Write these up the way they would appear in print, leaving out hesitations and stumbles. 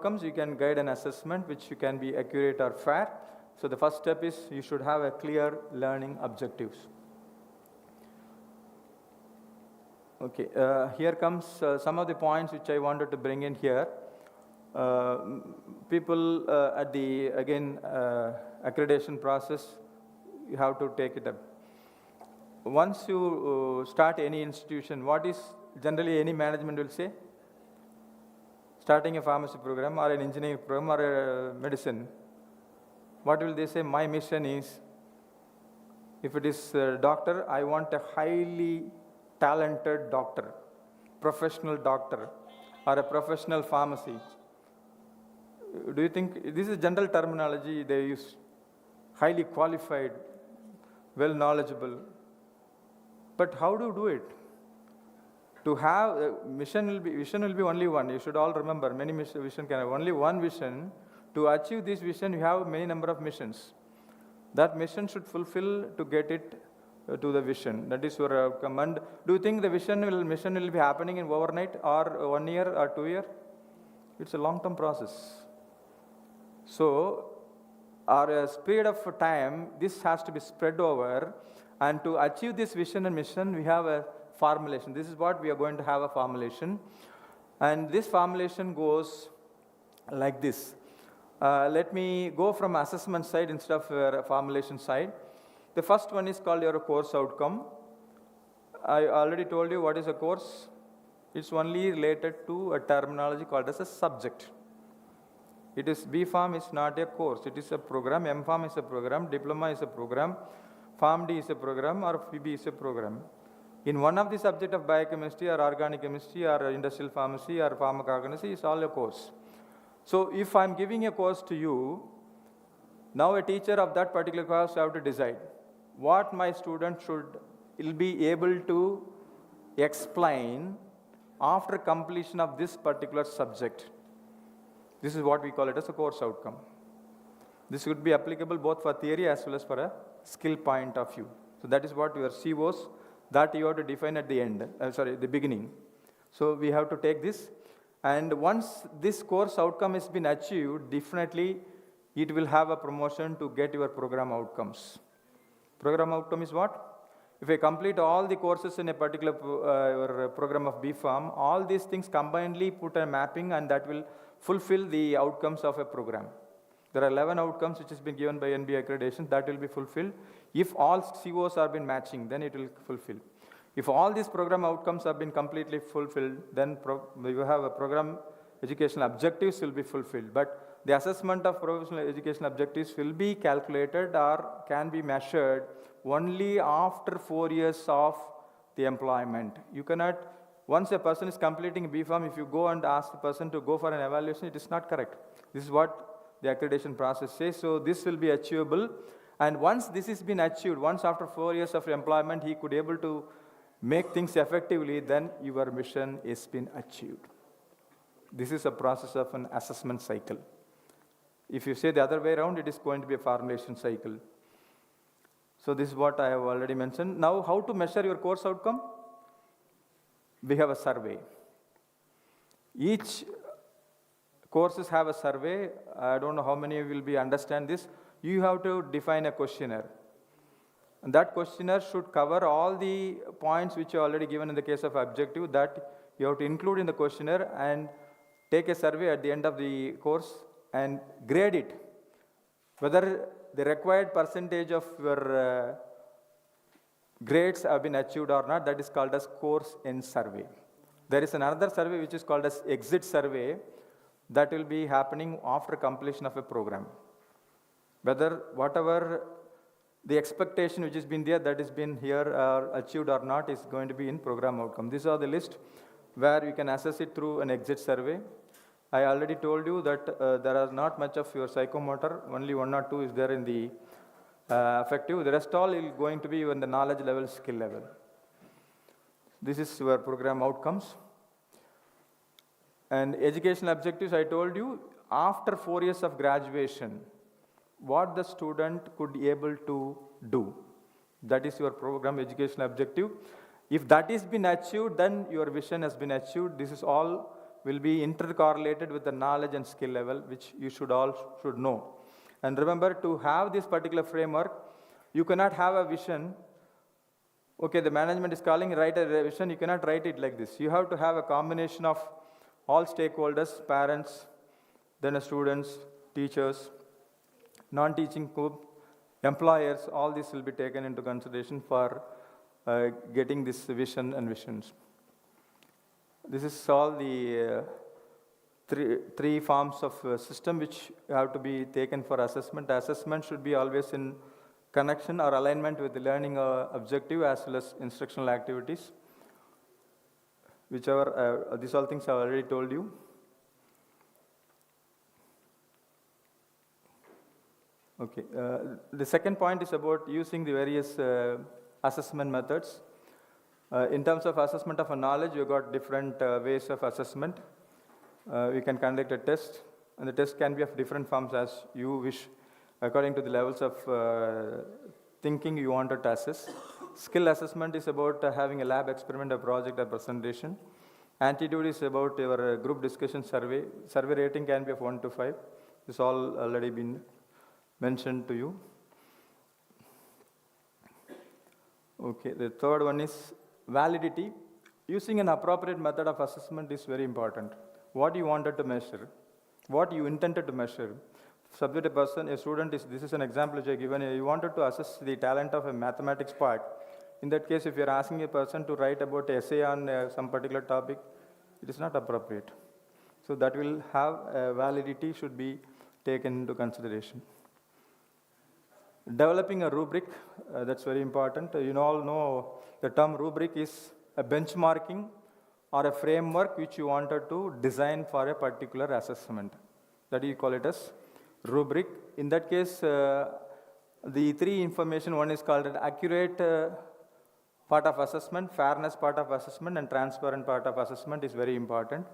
outcomes, you can guide an assessment which you can be accurate or fair. So the first step is you should have a clear learning objectives. Okay, here comes some of the points which I wanted to bring in here. People at the, again, accreditation process, you have to take it up. Once you start any institution, what is generally any management will say? Starting a pharmacy program or an engineering program or a medicine, what will they say? My mission is, if it is a doctor, I want a highly talented doctor, professional doctor, or a professional pharmacy. Do you think this is general terminology they use? Highly qualified, well knowledgeable. But how do you do it? To have a vision will be only one. You should all remember, many vision can have only one vision. To achieve this vision, you have many number of missions. That mission should fulfill to get it to the vision. That is your command. Do you think the mission will be happening in overnight or 1 year or 2 years? It's a long-term process. So, over a period of time, this has to be spread over, and to achieve this vision and mission, we have a formulation. This is what we are going to have, a formulation, and this formulation goes like this. Let me go from assessment side instead of formulation side. The first one is called your course outcome. I already told you what is a course. It's only related to a terminology called as a subject. It is B.Pharm is not a course. It is a program. M.Pharm is a program. Diploma is a program. PharmD is a program, or PB is a program. In one of the subject of biochemistry or organic chemistry or industrial pharmacy or pharmacognosy is all a course. So if I'm giving a course to you, now a teacher of that particular course have to decide what my student will be able to explain after completion of this particular subject. This is what we call it as a course outcome. This would be applicable both for theory as well as for a skill point of view. So that is what your COs that you have to define at the end, the beginning. So we have to take this, and once this course outcome has been achieved, definitely it will have a promotion to get your program outcomes. Program outcome is what? If I complete all the courses in a particular program of B.Pharm, all these things combinedly put a mapping, and that will fulfill the outcomes of a program. There are 11 outcomes which has been given by NB accreditation that will be fulfilled. If all COs have been matching, then it will fulfill. If all these program outcomes have been completely fulfilled, then you have a program educational objectives will be fulfilled. But the assessment of professional education objectives will be calculated or can be measured only after 4 years of the employment. You cannot, once a person is completing B.Pharm, if you go and ask the person to go for an evaluation, it is not correct. This is what the accreditation process says. So this will be achievable, and once this has been achieved, once after 4 years of employment he could able to make things effectively, then your mission has been achieved. This is a process of an assessment cycle. If you say the other way around, it is going to be a formulation cycle. So this is what I have already mentioned. Now, how to measure your course outcome? We have a survey. Each courses have a survey. I don't know how many of you will be understand this. You have to define a questionnaire. And that questionnaire should cover all the points which are already given in the case of objective that you have to include in the questionnaire, and take a survey at the end of the course and grade it. Whether the required percentage of your grades have been achieved or not, that is called as course end survey. There is another survey which is called as exit survey that will be happening after completion of a program. Whether whatever the expectation which has been there, that has been here achieved or not, is going to be in program outcome. These are the list where you can assess it through an exit survey. I already told you that there are not much of your psychomotor, only 1 or 2 is there in the affective. The rest all is going to be in the knowledge level, skill level. This is your program outcomes. And educational objectives, I told you, after 4 years of graduation, what the student could be able to do. That is your program educational objective. If that is been achieved, then your vision has been achieved. This is all will be intercorrelated with the knowledge and skill level, which you should know. And remember, to have this particular framework, you cannot have a vision. Okay, the management is calling, write a vision. You cannot write it like this. You have to have a combination of all stakeholders, parents, then students, teachers, non-teaching group, employers. All this will be taken into consideration for getting this vision and visions. This is all the three forms of system which have to be taken for assessment. Assessment should be always in connection or alignment with the learning objective as well as instructional activities. Whichever, these all things I already told you. Okay, the second point is about using the various assessment methods. In terms of assessment of a knowledge, you got different ways of assessment. We can conduct a test, and the test can be of different forms as you wish, according to the levels of thinking you wanted to assess. Skill assessment is about having a lab experiment, a project, a presentation. Attitude is about your group discussion survey. Survey rating can be of 1 to 5. This all already been mentioned to you. Okay, the third one is validity. Using an appropriate method of assessment is very important. What you wanted to measure, what you intended to measure. Subject a person, a student is, this is an example which I given you. You wanted to assess the talent of a mathematics part. In that case, if you're asking a person to write about an essay on some particular topic, it is not appropriate. So that will have validity should be taken into consideration. Developing a rubric, that's very important. You all know the term rubric is a benchmarking or a framework which you wanted to design for a particular assessment. That you call it as rubric. In that case, the three information, one is called an accurate part of assessment, fairness part of assessment, and transparent part of assessment is very important.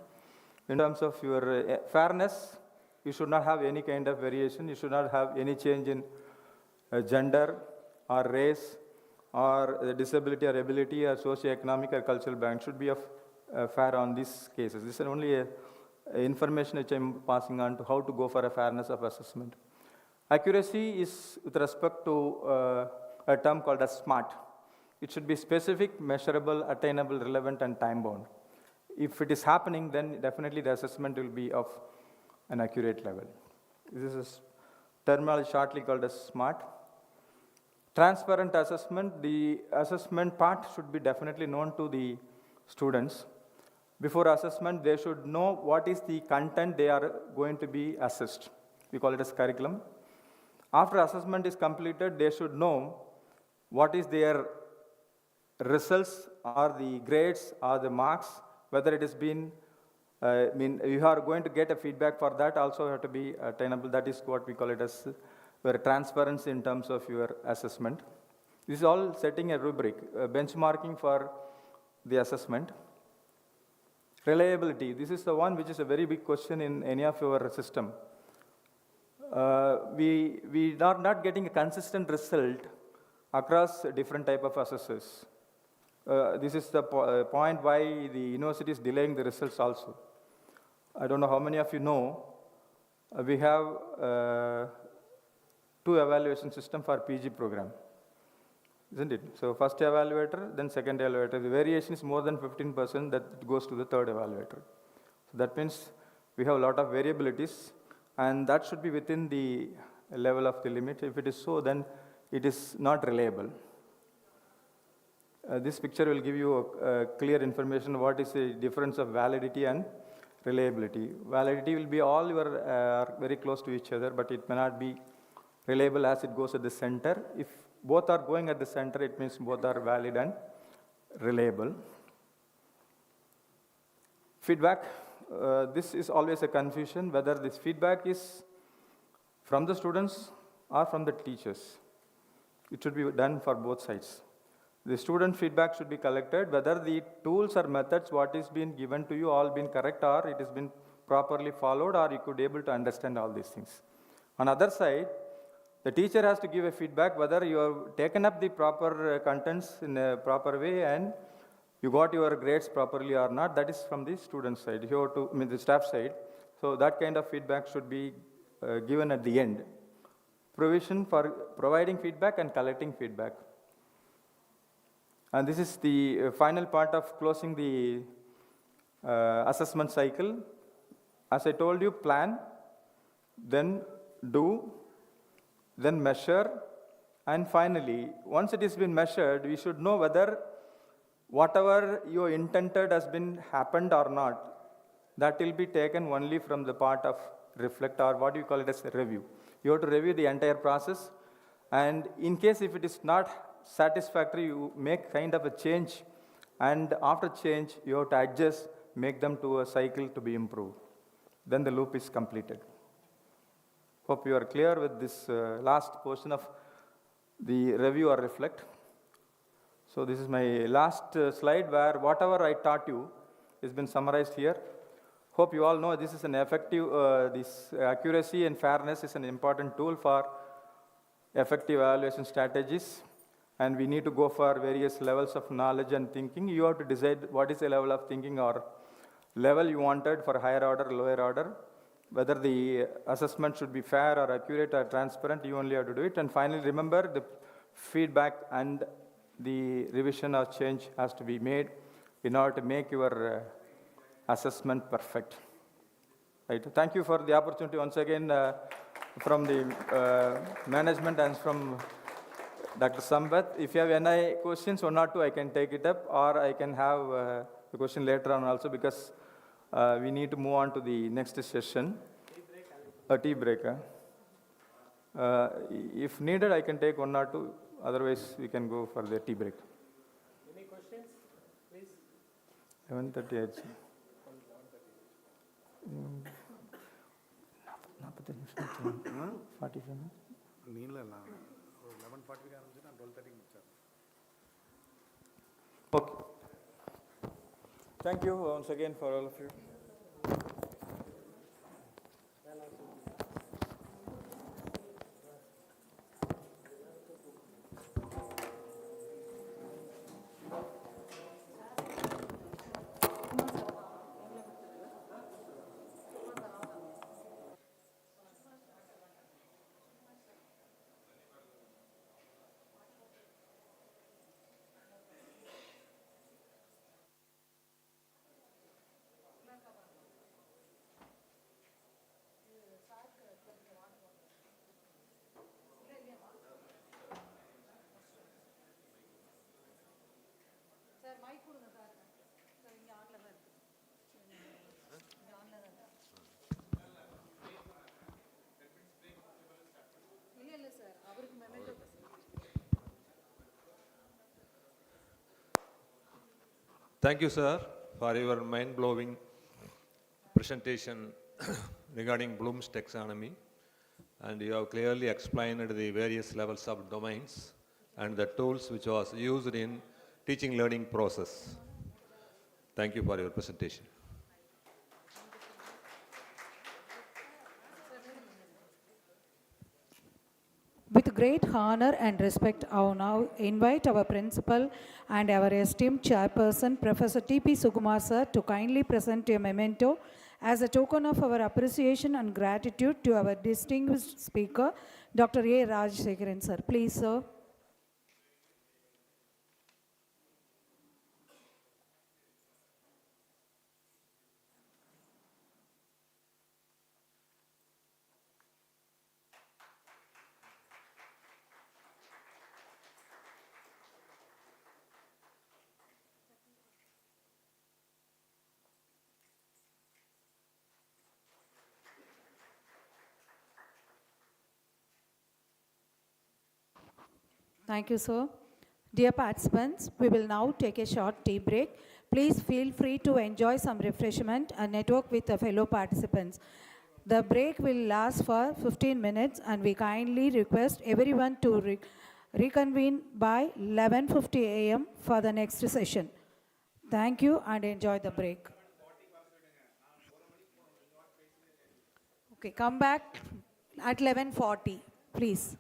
In terms of your fairness, you should not have any kind of variation. You should not have any change in gender or race or disability or ability or socio-economic or cultural background. Should be of fair on these cases. This is only information which I am passing on to how to go for a fairness of assessment. Accuracy is with respect to a term called as SMART. It should be specific, measurable, attainable, relevant, and time-bound. If it is happening, then definitely the assessment will be of an accurate level. This is terminology shortly called as SMART. Transparent assessment, the assessment part should be definitely known to the students. Before assessment, they should know what is the content they are going to be assessed. We call it as curriculum. After assessment is completed, they should know what is their results or the grades or the marks, whether it has been, you are going to get a feedback for that, also have to be attainable. That is what we call it as transparency in terms of your assessment. This is all setting a rubric, benchmarking for the assessment. Reliability, this is the one which is a very big question in any of your system. We are not getting a consistent result across different type of assessors. This is the point why the university is delaying the results also. I don't know how many of you know, we have 2 evaluation system for PG program, isn't it? So first evaluator, then second evaluator. The variation is more than 15% that goes to the third evaluator. So that means we have a lot of variabilities, and that should be within the level of the limit. If it is so, then it is not reliable. This picture will give you a clear information what is the difference of validity and reliability. Validity will be all your very close to each other, but it may not be reliable as it goes at the center. If both are going at the center, it means both are valid and reliable. Feedback, this is always a confusion whether this feedback is from the students or from the teachers. It should be done for both sides. The student feedback should be collected, whether the tools or methods what is being given to you all been correct or it has been properly followed, or you could able to understand all these things. On the other side, the teacher has to give a feedback whether you have taken up the proper contents in a proper way and you got your grades properly or not, that is from the student side, you have to, the staff side. So that kind of feedback should be given at the end. Provision for providing feedback and collecting feedback. And this is the final part of closing the assessment cycle. As I told you, plan, then do, then measure, and finally, once it has been measured, we should know whether whatever you intended has been happened or not. That will be taken only from the part of reflect, or what you call it as a review. You have to review the entire process, and in case if it is not satisfactory, you make kind of a change, and after change, you have to adjust, make them to a cycle to be improved. Then the loop is completed. Hope you are clear with this last portion of the review or reflect. So this is my last slide where whatever I taught you has been summarized here. Hope you all know this is an effective, this accuracy and fairness is an important tool for effective evaluation strategies. And we need to go for various levels of knowledge and thinking. You have to decide what is the level of thinking or level you wanted for higher order, lower order. Whether the assessment should be fair or accurate or transparent, you only have to do it. And finally, remember the feedback and the revision or change has to be made in order to make your assessment perfect. Right. Thank you for the opportunity once again from the management and from Dr. Sambat. If you have any questions, one or two, I can take it up, or I can have the question later on also, because we need to move on to the next session. A tea break. If needed, I can take one or two. Otherwise, we can go for the tea break. Any questions, please? 11:38. 45 minutes. 11:40 and 12:30. Okay. Thank you once again for all of you. Thank you, sir, for your mind-blowing presentation regarding Bloom's taxonomy. And you have clearly explained the various levels of domains and the tools which was used in teaching learning process. Thank you for your presentation. With great honor and respect, I now invite our principal and our esteemed chairperson, Professor T.P. Sukumar sir, to kindly present a memento as a token of our appreciation and gratitude to our distinguished speaker, Dr. A. Rajsekharan sir. Please, sir. Thank you, sir. Dear participants, we will now take a short tea break. Please feel free to enjoy some refreshment and network with the fellow participants. The break will last for 15 minutes and we kindly request everyone to reconvene by 11:50 a.m. for the next session. Thank you and enjoy the break. Okay, come back at 11:40, please.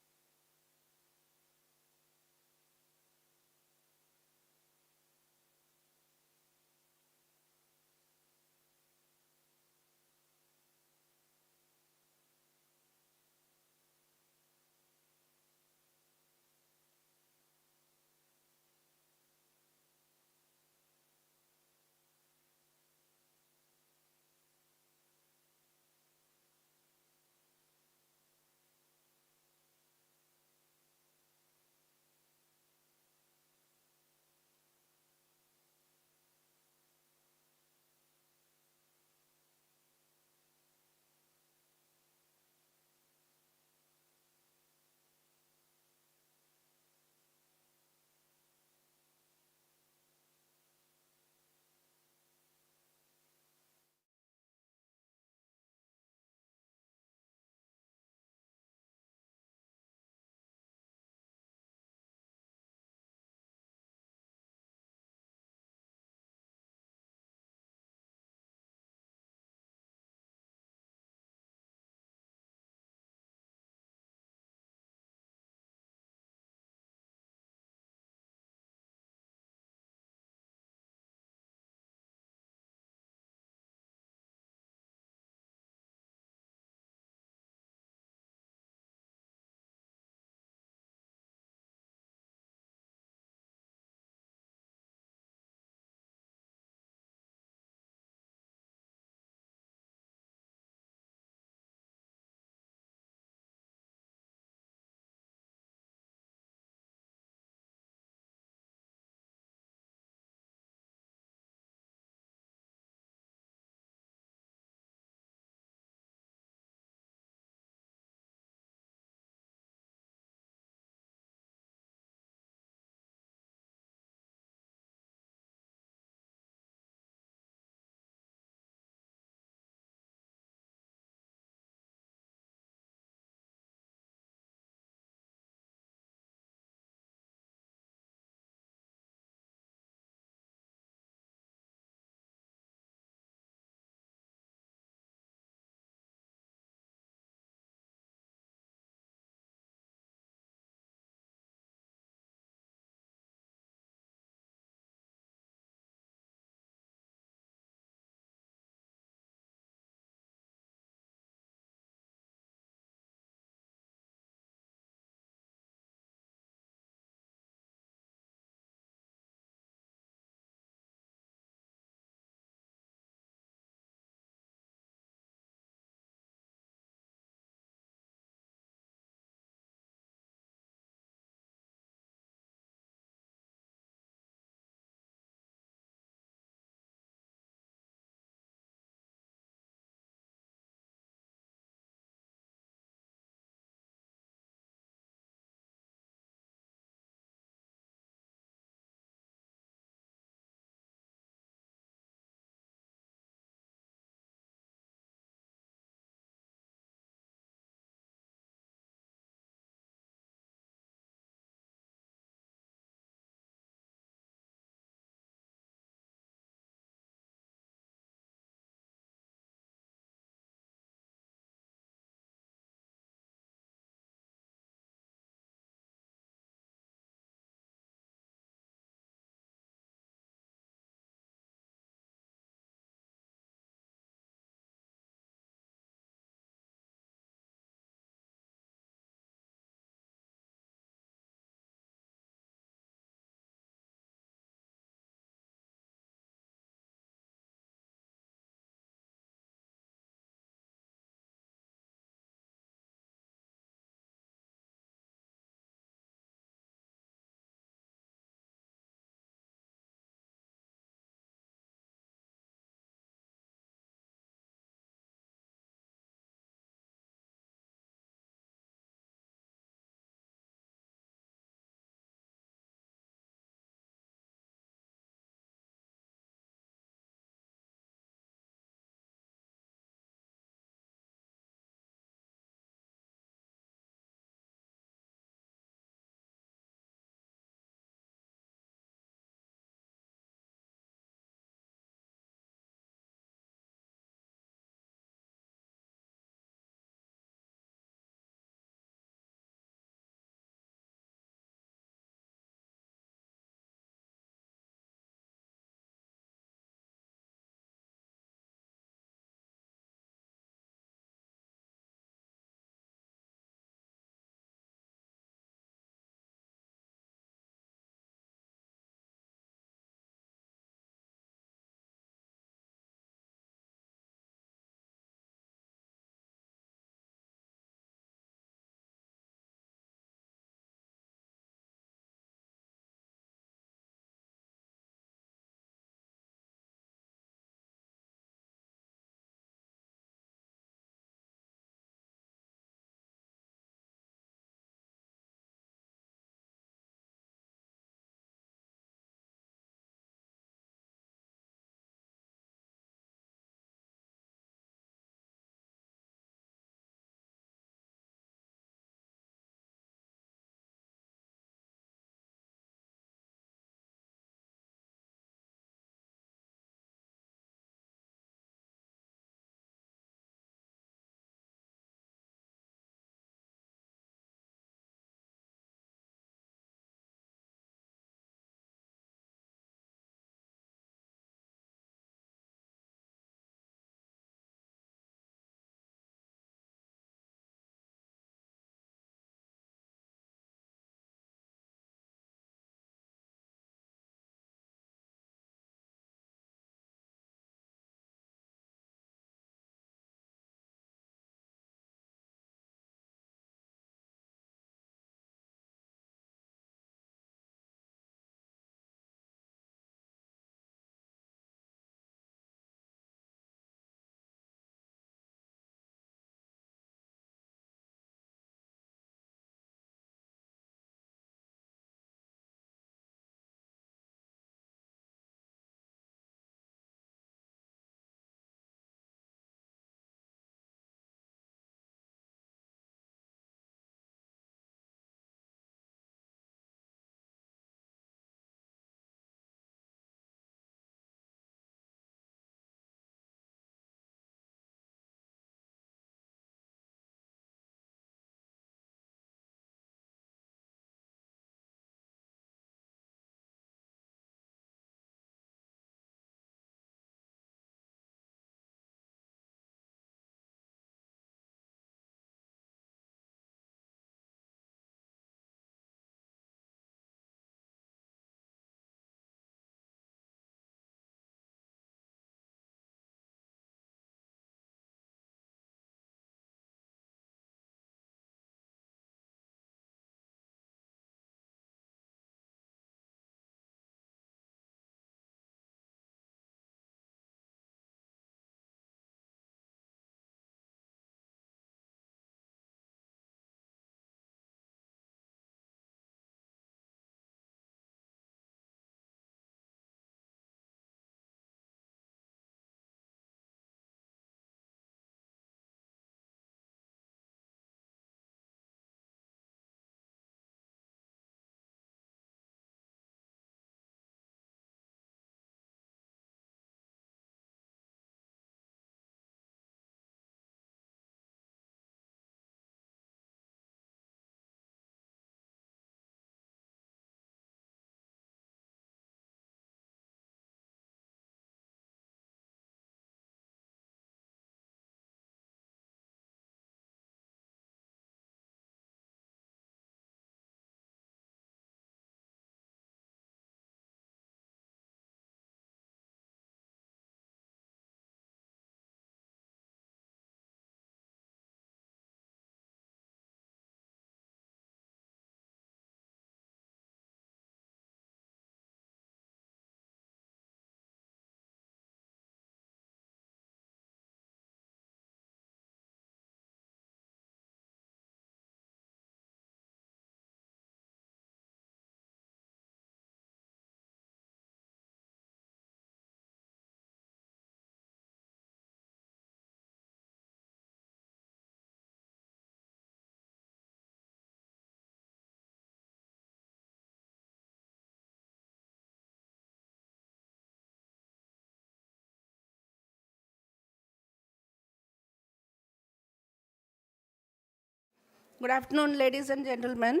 Good afternoon, ladies and gentlemen.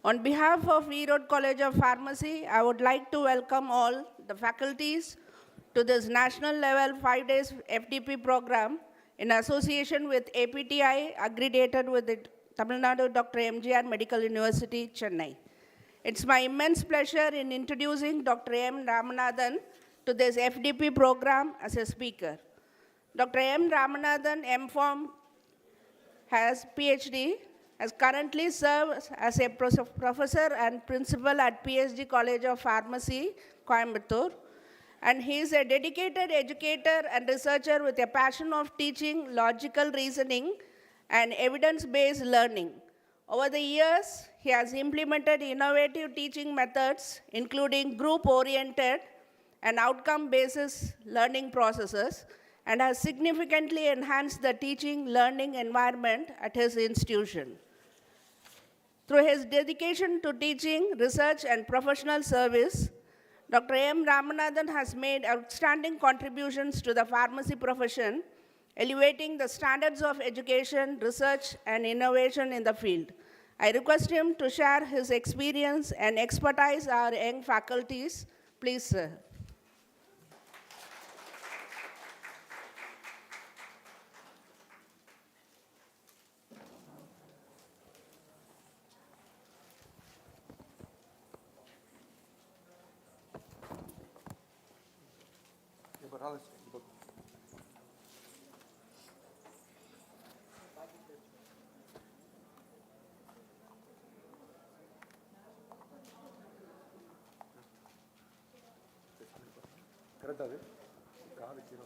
On behalf of ERODE College of Pharmacy, I would like to welcome all the faculties to this national level 5 days FDP program in association with APTI, aggregated with the Tamil Nadu Dr. MGR Medical University, Chennai. It's my immense pleasure in introducing Dr. M. Ramanathan to this FDP program as a speaker. Dr. M. Ramanathan, M.Pharm, has PhD, has currently serves as a professor and principal at PSG College of Pharmacy, Coimbatore. And he is a dedicated educator and researcher with a passion of teaching logical reasoning and evidence-based learning. Over the years, he has implemented innovative teaching methods, including group-oriented and outcome-based learning processes, and has significantly enhanced the teaching learning environment at his institution. Through his dedication to teaching, research, and professional service, Dr. M. Ramanathan has made outstanding contributions to the pharmacy profession, elevating the standards of education, research, and innovation in the field. I request him to share his experience and expertise our young faculties. Please, sir. Correct ಅದೇ ಕಾಲು ಚೀರೋ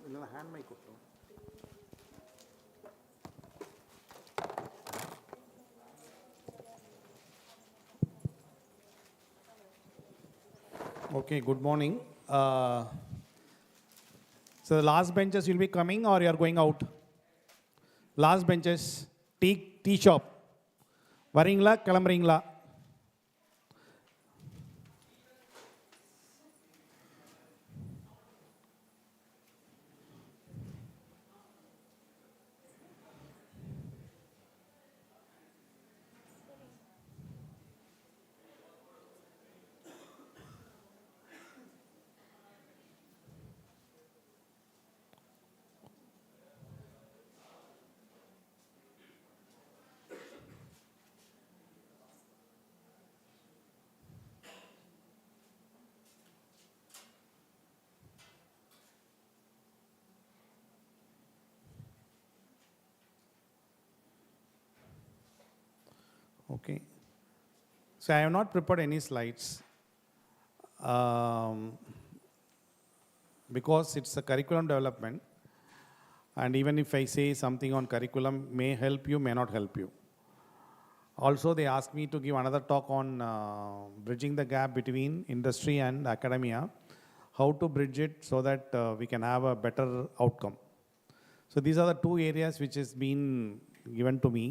ಇಲ್ಲ hand mic ಕೊಟ್ಟು Okay, good morning. So the last benches will be coming or you are going out? Last benches, tea shop. வரீங்களா கிளம்புறீங்களா? Okay. So I have not prepared any slides because it's a curriculum development, and even if I say something on curriculum may help you, may not help you. Also, they asked me to give another talk on bridging the gap between industry and academia, how to bridge it so that we can have a better outcome. So these are the two areas which has been given to me.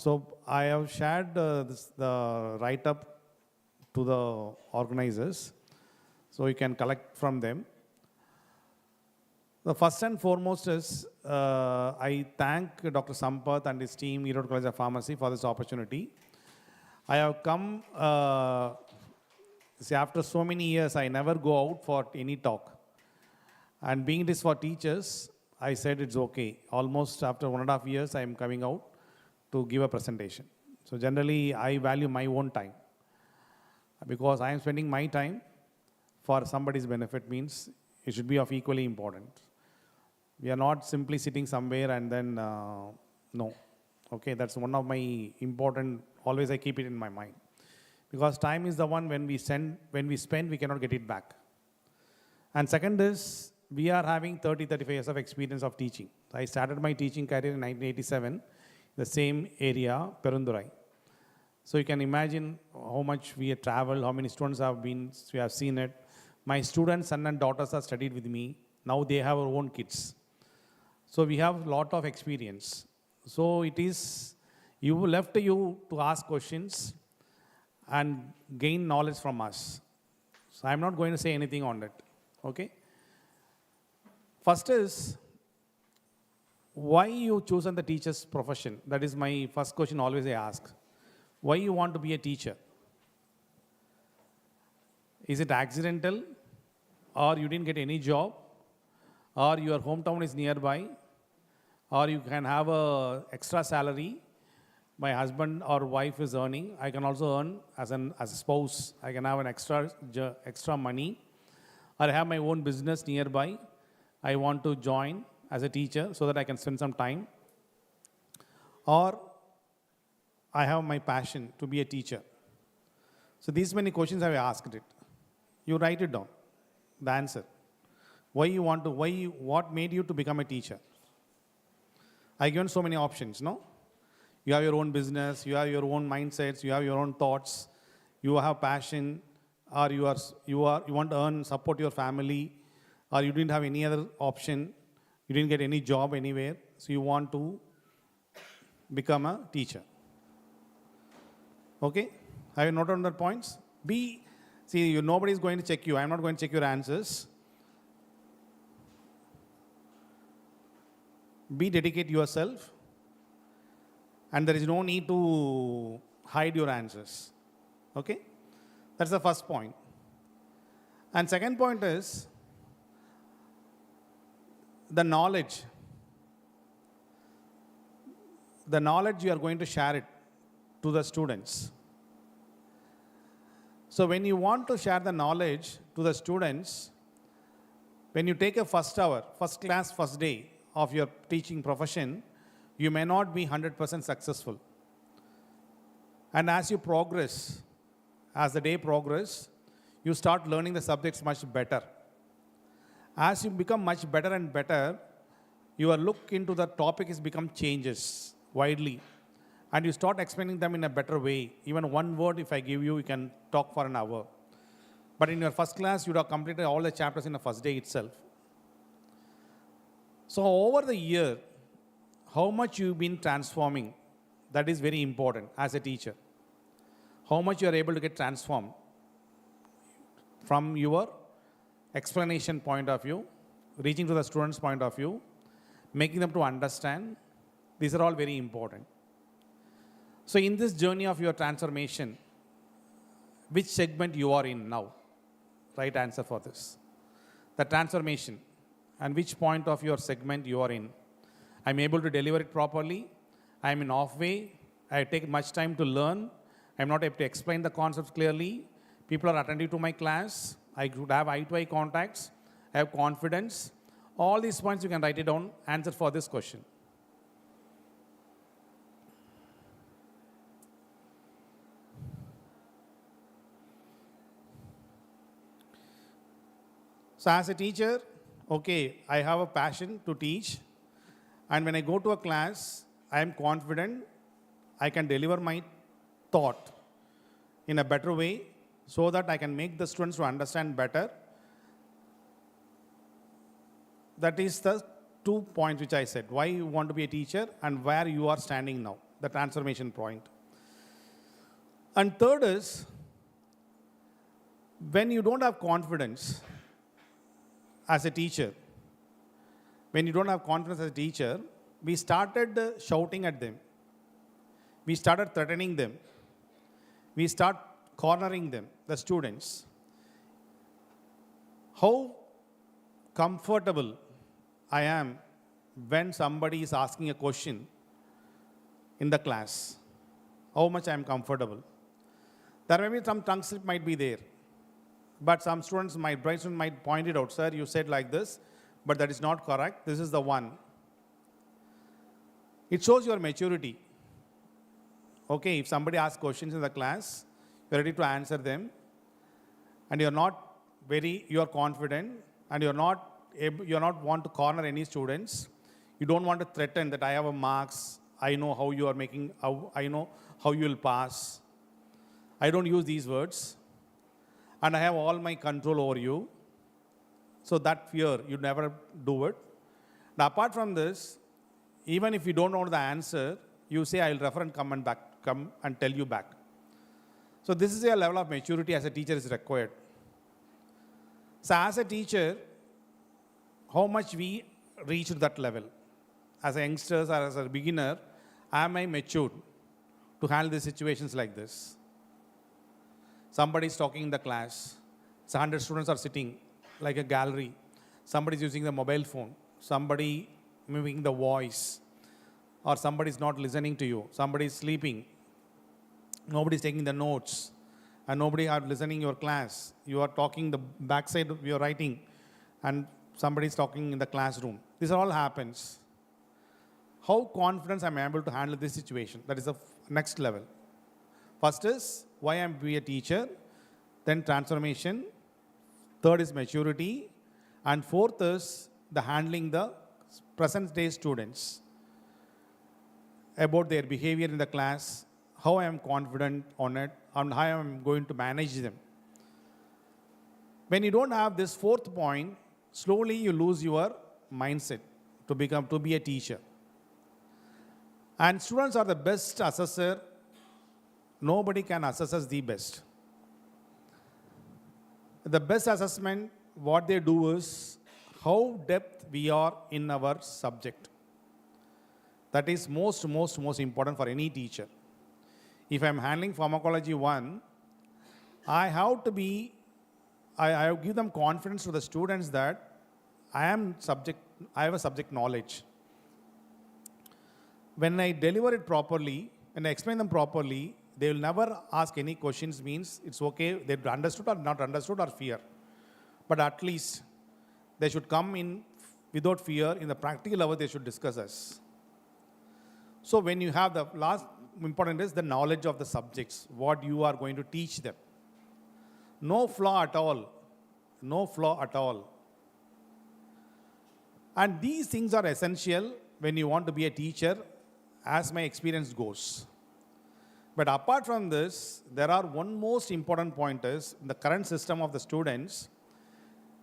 So I have shared the write-up to the organizers, so you can collect from them. The first and foremost is I thank Dr. Sampath and his team, ERODE College of Pharmacy, for this opportunity. I have come, see, after so many years, I never go out for any talk. And being this for teachers, I said it's okay. Almost after 1.5 years, I am coming out to give a presentation. So generally, I value my own time because I am spending my time for somebody's benefit, means it should be of equally important. We are not simply sitting somewhere and then, no. Okay, that's one of my important, always I keep it in my mind. Because time is the one when we spend, we cannot get it back. And second is, we are having 30-35 years of experience of teaching. I started my teaching career in 1987, the same area, Perundurai. So you can imagine how much we have traveled, how many students have been, we have seen it. My students, son and daughters have studied with me. Now they have our own kids. So we have a lot of experience. So it is left to you to ask questions and gain knowledge from us. So I'm not going to say anything on that. Okay? First is, why you chosen the teacher's profession? That is my first question always I ask. Why you want to be a teacher? Is it accidental, or you didn't get any job, or your hometown is nearby, or you can have a extra salary? My husband or wife is earning. I can also earn as a spouse. I can have an extra money, or I have my own business nearby. I want to join as a teacher so that I can spend some time. Or I have my passion to be a teacher. So these many questions I have asked it. You write it down, the answer. What made you to become a teacher? I given so many options, no? You have your own business, you have your own mindsets, you have your own thoughts, you have passion, or you want to earn, support your family, or you didn't have any other option, you didn't get any job anywhere, so you want to become a teacher. Okay? Have you noted on that points? Nobody is going to check you. I am not going to check your answers. Dedicate yourself, and there is no need to hide your answers. Okay? That's the first point. And second point is the knowledge. The knowledge you are going to share it to the students. So when you want to share the knowledge to the students, when you take a first hour, first class, first day of your teaching profession, you may not be 100% successful. And as you progress, as the day progresses, you start learning the subjects much better. As you become much better and better, your look into the topic is become changes widely. And you start explaining them in a better way. Even one word, if I give you, you can talk for an hour. But in your first class, you would have completed all the chapters in the first day itself. So over the year, how much you've been transforming, that is very important as a teacher. How much you are able to get transformed from your explanation point of view, reaching to the student's point of view, making them to understand. These are all very important. So in this journey of your transformation, which segment you are in now? Right answer for this. The transformation, and which point of your segment you are in. I'm able to deliver it properly. I'm in off way. I take much time to learn. I'm not able to explain the concepts clearly. People are attentive to my class. I could have eye-to-eye contacts. I have confidence. All these points you can write it down. Answer for this question. So as a teacher, okay, I have a passion to teach. And when I go to a class, I am confident I can deliver my thought in a better way so that I can make the students to understand better. That is the 2 points which I said. Why you want to be a teacher and where you are standing now, the transformation point. And third is, when you don't have confidence as a teacher, when you don't have confidence as a teacher, we started shouting at them. We started threatening them. We start cornering them, the students. How comfortable I am when somebody is asking a question in the class. How much I am comfortable. There may be some tongue slip might be there. But some students, my bright student might point it out, sir, you said like this, but that is not correct. This is the one. It shows your maturity. Okay, if somebody asks questions in the class, you're ready to answer them, and you're confident, and you're not want to corner any students. You don't want to threaten that I have a marks, I know how you are making, I know how you will pass. I don't use these words. And I have all my control over you. So that fear, you never do it. Now, apart from this, even if you don't know the answer, you say, I'll refer and come and tell you back. So this is a level of maturity as a teacher is required. So as a teacher, how much we reached that level? as a youngster or as a beginner, am I matured to handle the situations like this? Somebody is talking in the class. So 100 students are sitting like a gallery. Somebody is using the mobile phone. Somebody mimicking the voice. Or somebody is not listening to you. Somebody is sleeping. Nobody is taking the notes. And nobody are listening your class. You are talking the backside of your writing. And somebody is talking in the classroom. This all happens. How confident I am able to handle this situation? That is the next level. First is why I am be a teacher, then transformation, third is maturity, and fourth is the handling the present day students about their behavior in the class, how I am confident on it, and how I am going to manage them. When you don't have this fourth point, slowly you lose your mindset to be a teacher. And students are the best assessor. Nobody can assess us the best. The best assessment, what they do is how depth we are in our subject. That is most important for any teacher. If I am handling pharmacology 1, I have give them confidence to the students that I have a subject knowledge. When I deliver it properly, and I explain them properly, they will never ask any questions, means it's okay, they've understood or not understood or fear. But at least they should come in without fear. In the practical level, they should discuss us. So when you have the last important is the knowledge of the subjects, what you are going to teach them. No flaw at all. No flaw at all. And these things are essential when you want to be a teacher, as my experience goes. But apart from this, there are one most important point is, in the current system of the students,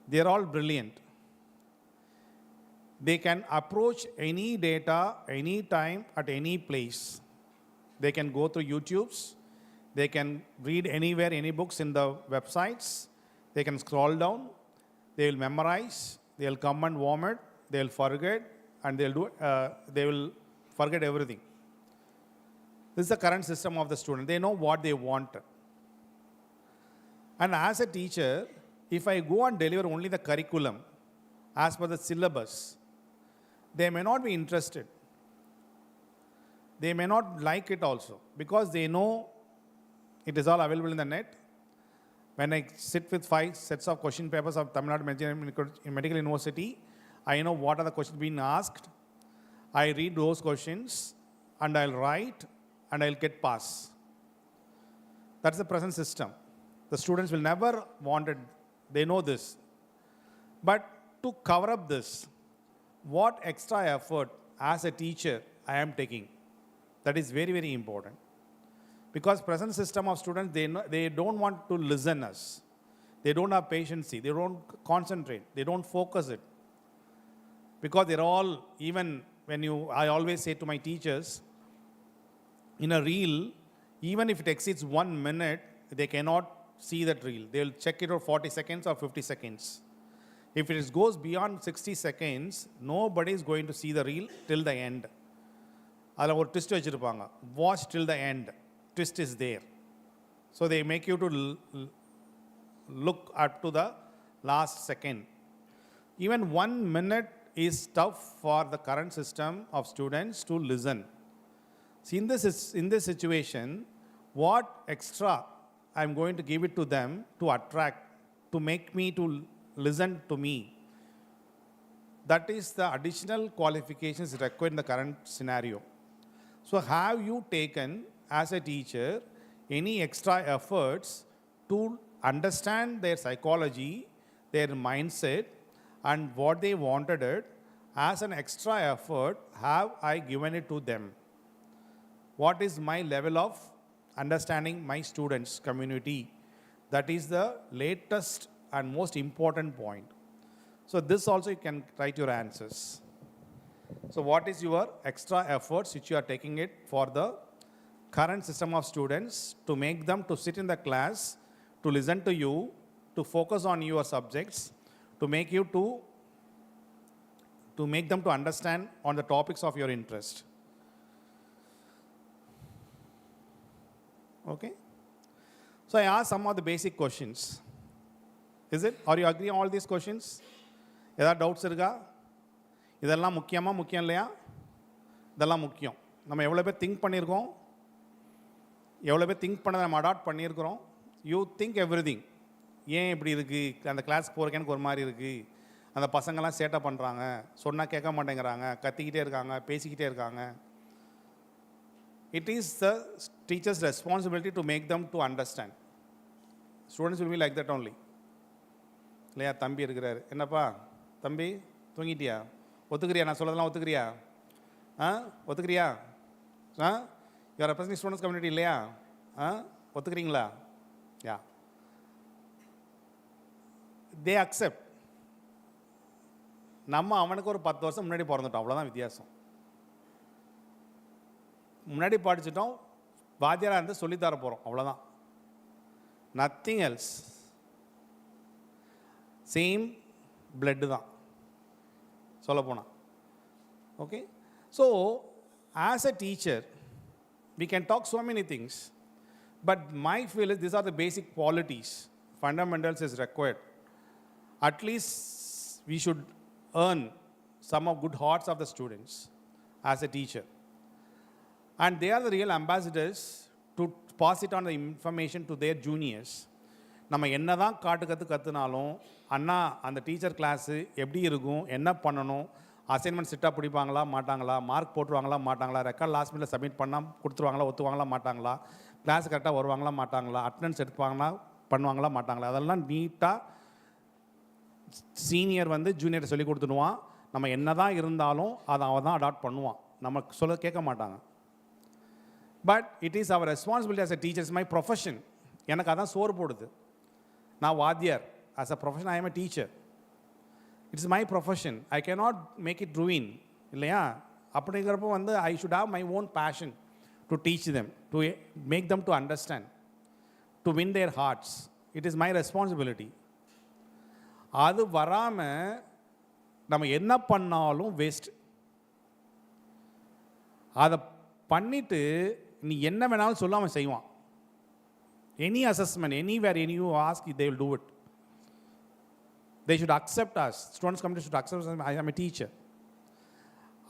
they are all brilliant. They can approach any data, any time, at any place. They can go through YouTubes. They can read anywhere, any books in the websites. They can scroll down. They will memorize. They will come and warm it. They will forget, and they will forget everything. This is the current system of the student. They know what they want. And as a teacher, if I go and deliver only the curriculum as per the syllabus, they may not be interested. They may not like it also, because they know it is all available in the net. When I sit with 5 sets of question papers of Tamil Nadu Medical University, I know what are the questions being asked. I read those questions and I'll write and I'll get pass. That's the present system. The students will never want it. They know this. But to cover up this, what extra effort as a teacher I am taking? That is very, very important. Because present system of students, they don't want to listen us. They don't have patience. They don't concentrate. They don't focus it. Because they're all, even when I always say to my teachers, in a reel, even if it exceeds 1 minute, they cannot see that reel. They'll check it for 40 seconds or 50 seconds. If it goes beyond 60 seconds, nobody is going to see the reel till the end. Adha or twist vechirupanga. Watch till the end. Twist is there. So they make you to look up to the last second. Even 1 minute is tough for the current system of students to listen. See, in this situation, what extra I'm going to give it to them to attract, to make me to listen to me. That is the additional qualifications required in the current scenario. So have you taken, as a teacher, any extra efforts to understand their psychology, their mindset, and what they wanted it? As an extra effort, have I given it to them? What is my level of understanding my students' community? That is the latest and most important point. So this also you can write your answers. So what is your extra efforts which you are taking it for the current system of students to make them to sit in the class, to listen to you, to focus on your subjects, to make you to to make them to understand on the topics of your interest. Okay? So I asked some of the basic questions. Is it? Are you agree on all these questions? ஏதாவது doubts இருக்கா? இதெல்லாம் முக்கியம் இல்லையா? இதெல்லாம் முக்கியம். நம்ம எவ்வளோ பேர் திங்க் பண்ணியிருக்கோம், எவ்வளோ பேர் திங்க் பண்ணதை நம்ம அடாப்ட் பண்ணியிருக்கிறோம். You think everything. ஏன் இப்படி இருக்குது, அந்த கிளாஸ்க்கு போகிறக்கு எனக்கு ஒரு மாதிரி இருக்குது, அந்த பசங்கள்லாம் சேட்டை பண்ணுறாங்க, சொன்னால் கேட்க மாட்டேங்கிறாங்க, கத்திக்கிட்டே இருக்காங்க, பேசிக்கிட்டே இருக்காங்க. It is the teacher's responsibility to make them to understand. Students will be like that only. இல்லையா? தம்பி இருக்கிறாரு, என்னப்பா தம்பி தூங்கிட்டியா, ஒத்துக்கிறியா, நான் சொல்லதெல்லாம் ஒத்துக்கிறியா, ஒத்துக்கிறியா, யூஆர் ரெப்ரசன்டிங் ஸ்டூடெண்ட்ஸ் கம்யூனிட்டி இல்லையா, ஒத்துக்கிறீங்களா? யா, தே அக்செப்ட். நம்ம அவனுக்கு ஒரு 10 வருஷம் முன்னாடி பிறந்துட்டோம், அவ்வளோதான் வித்தியாசம். முன்னாடி படிச்சிட்டோம், வாத்தியாராக இருந்து சொல்லித்தர போகிறோம், அவ்வளோதான். Nothing else. சேம் பிளட்டு தான் சொல்லப்போனால். Okay, so as a teacher we can talk so many things, but my feel is these are the basic qualities, fundamentals is required. At least we should earn some of good hearts of the students as a teacher, and they are the real ambassadors to pass it on the information to their juniors. நம்ம என்ன தான் கற்றுனாலும் அண்ணா அந்த teacher class எப்படி இருக்கும், என்ன பண்ணணும், assignment சிட்டாக பிடிப்பாங்களா மாட்டாங்களா, mark போட்டுருவாங்களா மாட்டாங்களா, ரெக்கார்ட் லாஸ்ட் மினிட்ல சப்மிட் பண்ணால் கொடுத்துருவாங்களா, ஒத்துவாங்களா மாட்டாங்களா, கிளாஸ் கரெக்டாக வருவாங்களா மாட்டாங்களா, அட்டெண்டன்ஸ் எடுப்பாங்களா பண்ணுவாங்களா மாட்டாங்களா, அதெல்லாம் நீட்டாக சீனியர் வந்து ஜூனியரை சொல்லி கொடுத்துடுவான். நம்ம என்ன தான் இருந்தாலும் அதை அவன் தான் அடாப்ட் பண்ணுவான், நம்ம சொல்ல கேட்க மாட்டாங்க. But it is our responsibility as a teacher. Is my profession. எனக்கு அதான் சோறு போடுது. நான் வாத்தியார். As a profession I am a teacher. It's my profession. I cannot make it ruin, இல்லையா? அப்படிங்கிறப்போ வந்து I should have my own passion to teach them, to make them to understand, to win their hearts. It is my responsibility. அது வராமல் நம்ம என்ன பண்ணாலும் waste. அதை பண்ணிவிட்டு நீ என்ன வேணாலும் சொல்லாமல் செய்வான். Any assessment, anywhere, any you ask, they will do it. They should accept us. Students community should accept us. I am a teacher.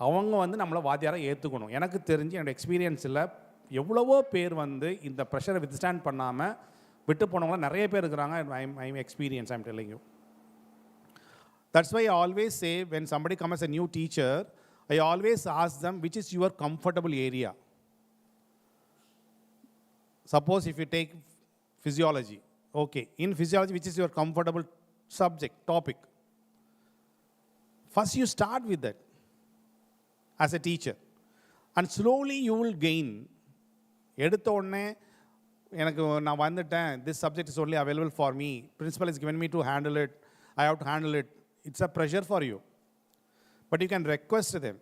அவங்க வந்து நம்மளை வாத்தியாராக ஏற்றுக்கணும். எனக்கு தெரிஞ்சு என்னோடய எக்ஸ்பீரியன்ஸில் எவ்வளவோ பேர் வந்து இந்த ப்ரெஷரை வித்ஸ்டாண்ட் பண்ணாமல் விட்டு போனவங்களாம் நிறைய பேர் இருக்கிறாங்க. I'm experience, I'm telling you. That's why I always say when somebody comes as a new teacher, I always ask them which is your comfortable area. Suppose if you take physiology, okay, in physiology which is your comfortable subject, topic? First you start with that as a teacher, and slowly you will gain. எடுத்த உடனே எனக்கு நான் வந்துட்டேன், this subject is only available for me, principal has given me to handle it, I have to handle it, it's a pressure for you. But you can request them.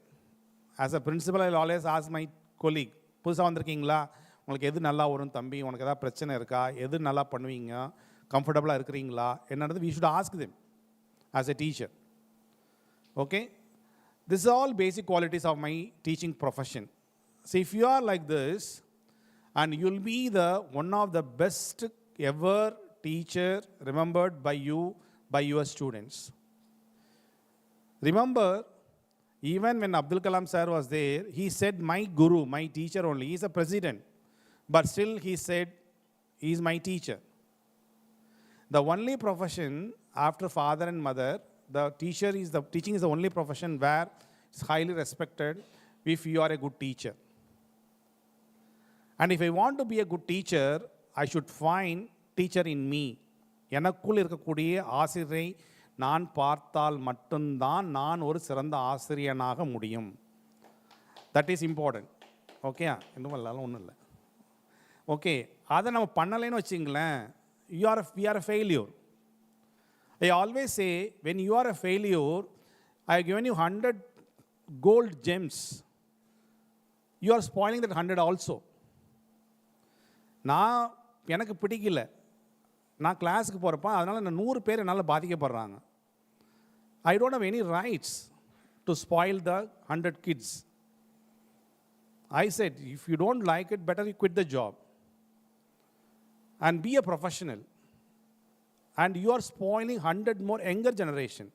As a principal, I will always ask my colleague, புதுசாக வந்திருக்கீங்களா, உங்களுக்கு எது நல்லா வரும் தம்பி, உனக்கு எதாவது பிரச்சனை இருக்கா, எது நல்லா பண்ணுவீங்க, கம்ஃபர்டபுளாக இருக்கிறீங்களா என்னது, we should ask them as a teacher. Okay, this is all basic qualities of my teaching profession. So if you are like this, and you'll be the one of the best ever teacher remembered by you, by your students. Remember, even when Abdul Kalam sir was there, he said my guru, my teacher only. He is a president, but still he said he is my teacher. The only profession after father and mother, the teaching is the only profession where it's highly respected if you are a good teacher. And if I want to be a good teacher, I should find teacher in me. எனக்குள் இருக்கக்கூடிய ஆசிரியரை நான் பார்த்தால் மட்டும்தான் நான் ஒரு சிறந்த ஆசிரியனாக முடியும். That is important. ஓகே, இன்னும் இல்லாலும் ஒன்றும் இல்லை. ஓகே, அதை நம்ம பண்ணலைன்னு வச்சிங்களேன், we are a failure. I always say, when you are a failure, I have given you 100 gold gems. You are spoiling that 100 also. எனக்கு பிடிக்கல, நான் கிளாஸுக்கு போகிறப்ப அதனால் நான் 100 பேர் என்னால் பாதிக்கப்படுறாங்க. I don't have any rights to spoil the 100 kids. I said, if you don't like it, better you quit the job and be a professional. And you are spoiling 100 more younger generation.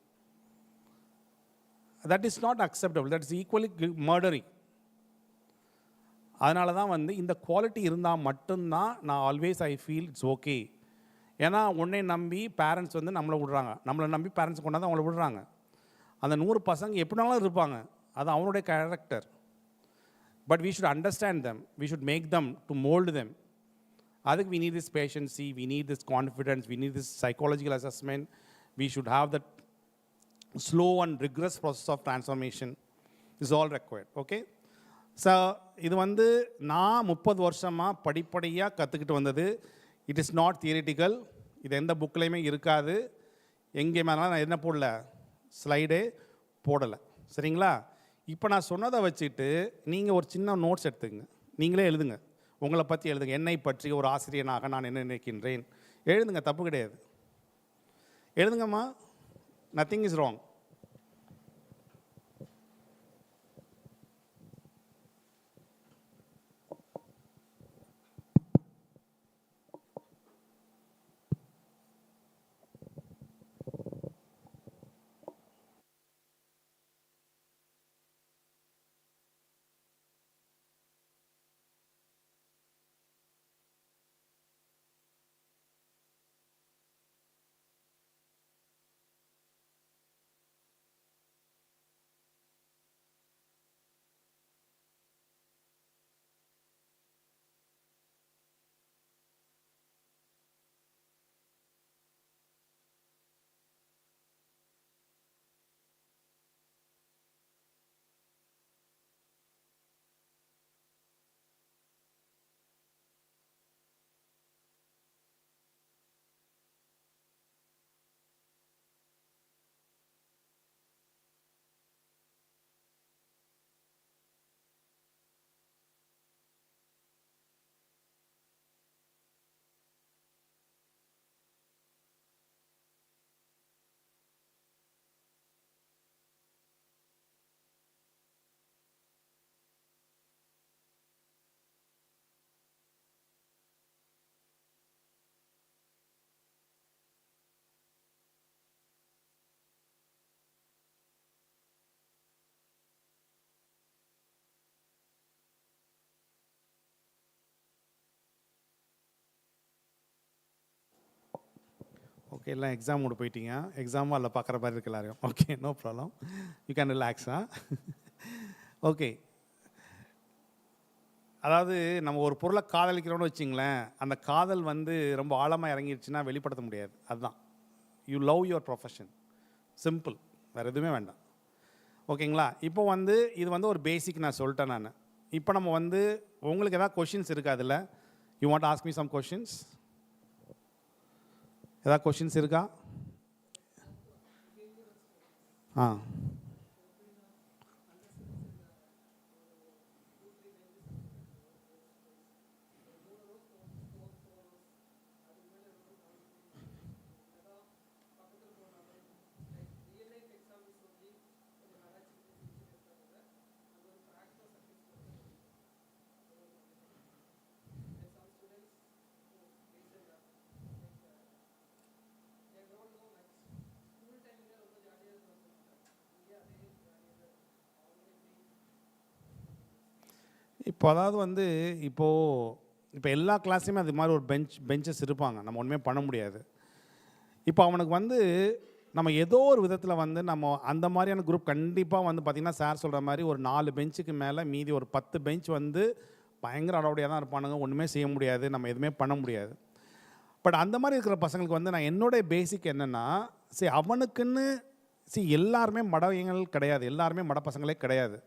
That is not acceptable. That is equally murdering. அதனால தான் வந்து இந்த quality இருந்தால் மட்டும்தான் நான் always I feel it's okay. ஏன்னா உன்னை நம்பி பேரண்ட்ஸ் வந்து நம்மளை விடுறாங்க, நம்மளை நம்பி பேரண்ட்ஸ் கொண்டாந்து அவங்கள விடுறாங்க. அந்த 100 பசங்க எப்படினாலும் இருப்பாங்க, அது அவனுடைய character. But we should understand them, we should make them to mold them. அதுக்கு we need this patience, we need this confidence, we need this psychological assessment, we should have that slow and rigorous process of transformation is all required. Okay, so இது வந்து நான் 30 வருஷமாக படிப்படியாக கற்றுக்கிட்டு வந்தது. It is not theoretical. இது எந்த புக்லேயுமே இருக்காது. எங்கேயுமே நான் என்ன போடல, ஸ்லைடே போடலை. சரிங்களா? இப்போ நான் சொன்னதை வச்சுட்டு நீங்கள் ஒரு சின்ன நோட்ஸ் எடுத்துக்கங்க, நீங்களே எழுதுங்க, உங்களை பற்றி எழுதுங்க. என்னை பற்றி ஒரு ஆசிரியனாக நான் என்ன நினைக்கின்றேன் எழுதுங்க, தப்பு கிடையாது. எழுதுங்கம்மா, நத்திங் இஸ் ராங். ஓகே, எல்லாம் எக்ஸாம் மூடு போயிட்டீங்க. எக்ஸாமும் அதில் பார்க்குற மாதிரி இருக்கு எல்லாரையும். Okay, no problem, you can ரிலாக்ஸா. ஓகே, அதாவது நம்ம ஒரு பொருளை காதலிக்கிறோன்னு வச்சிங்களேன், அந்த காதல் வந்து ரொம்ப ஆழமாக இறங்கிடுச்சுன்னா வெளிப்படுத்த முடியாது. அதுதான், you love your profession, simple, வேறு எதுவுமே வேண்டாம். ஓகேங்களா? இப்போ வந்து இது வந்து ஒரு பேசிக் நான் சொல்லிட்டேன் நான். இப்போ நம்ம வந்து உங்களுக்கு எதாவது கொஷின்ஸ் இருக்கா அதில்? You want ask me some questions? ஏதாவது கொஷின்ஸ் இருக்கா? ஆ, இப்போ அதாவது வந்து இப்போ எல்லா கிளாஸ்லையுமே அது மாதிரி ஒரு பெஞ்சஸ் இருப்பாங்க, நம்ம ஒன்றுமே பண்ண முடியாது. இப்போ அவனுக்கு வந்து நம்ம ஏதோ ஒரு விதத்தில் வந்து நம்ம அந்த மாதிரியான குரூப் கண்டிப்பாக வந்து பார்த்திங்கன்னா சார் சொல்கிற மாதிரி ஒரு 4 பெஞ்சுக்கு மேலே மீதி ஒரு 10 பெஞ்ச் வந்து பயங்கர அடவுடியாக தான் இருப்பானுங்க, ஒன்றுமே செய்ய முடியாது, நம்ம எதுவுமே பண்ண முடியாது. பட் அந்த மாதிரி இருக்கிற பசங்களுக்கு வந்து நான் என்னுடைய பேசிக் என்னென்னா, சரி அவனுக்குன்னு எல்லாருமே மடங்கள் கிடையாது, எல்லாருமே மட பசங்களே கிடையாது.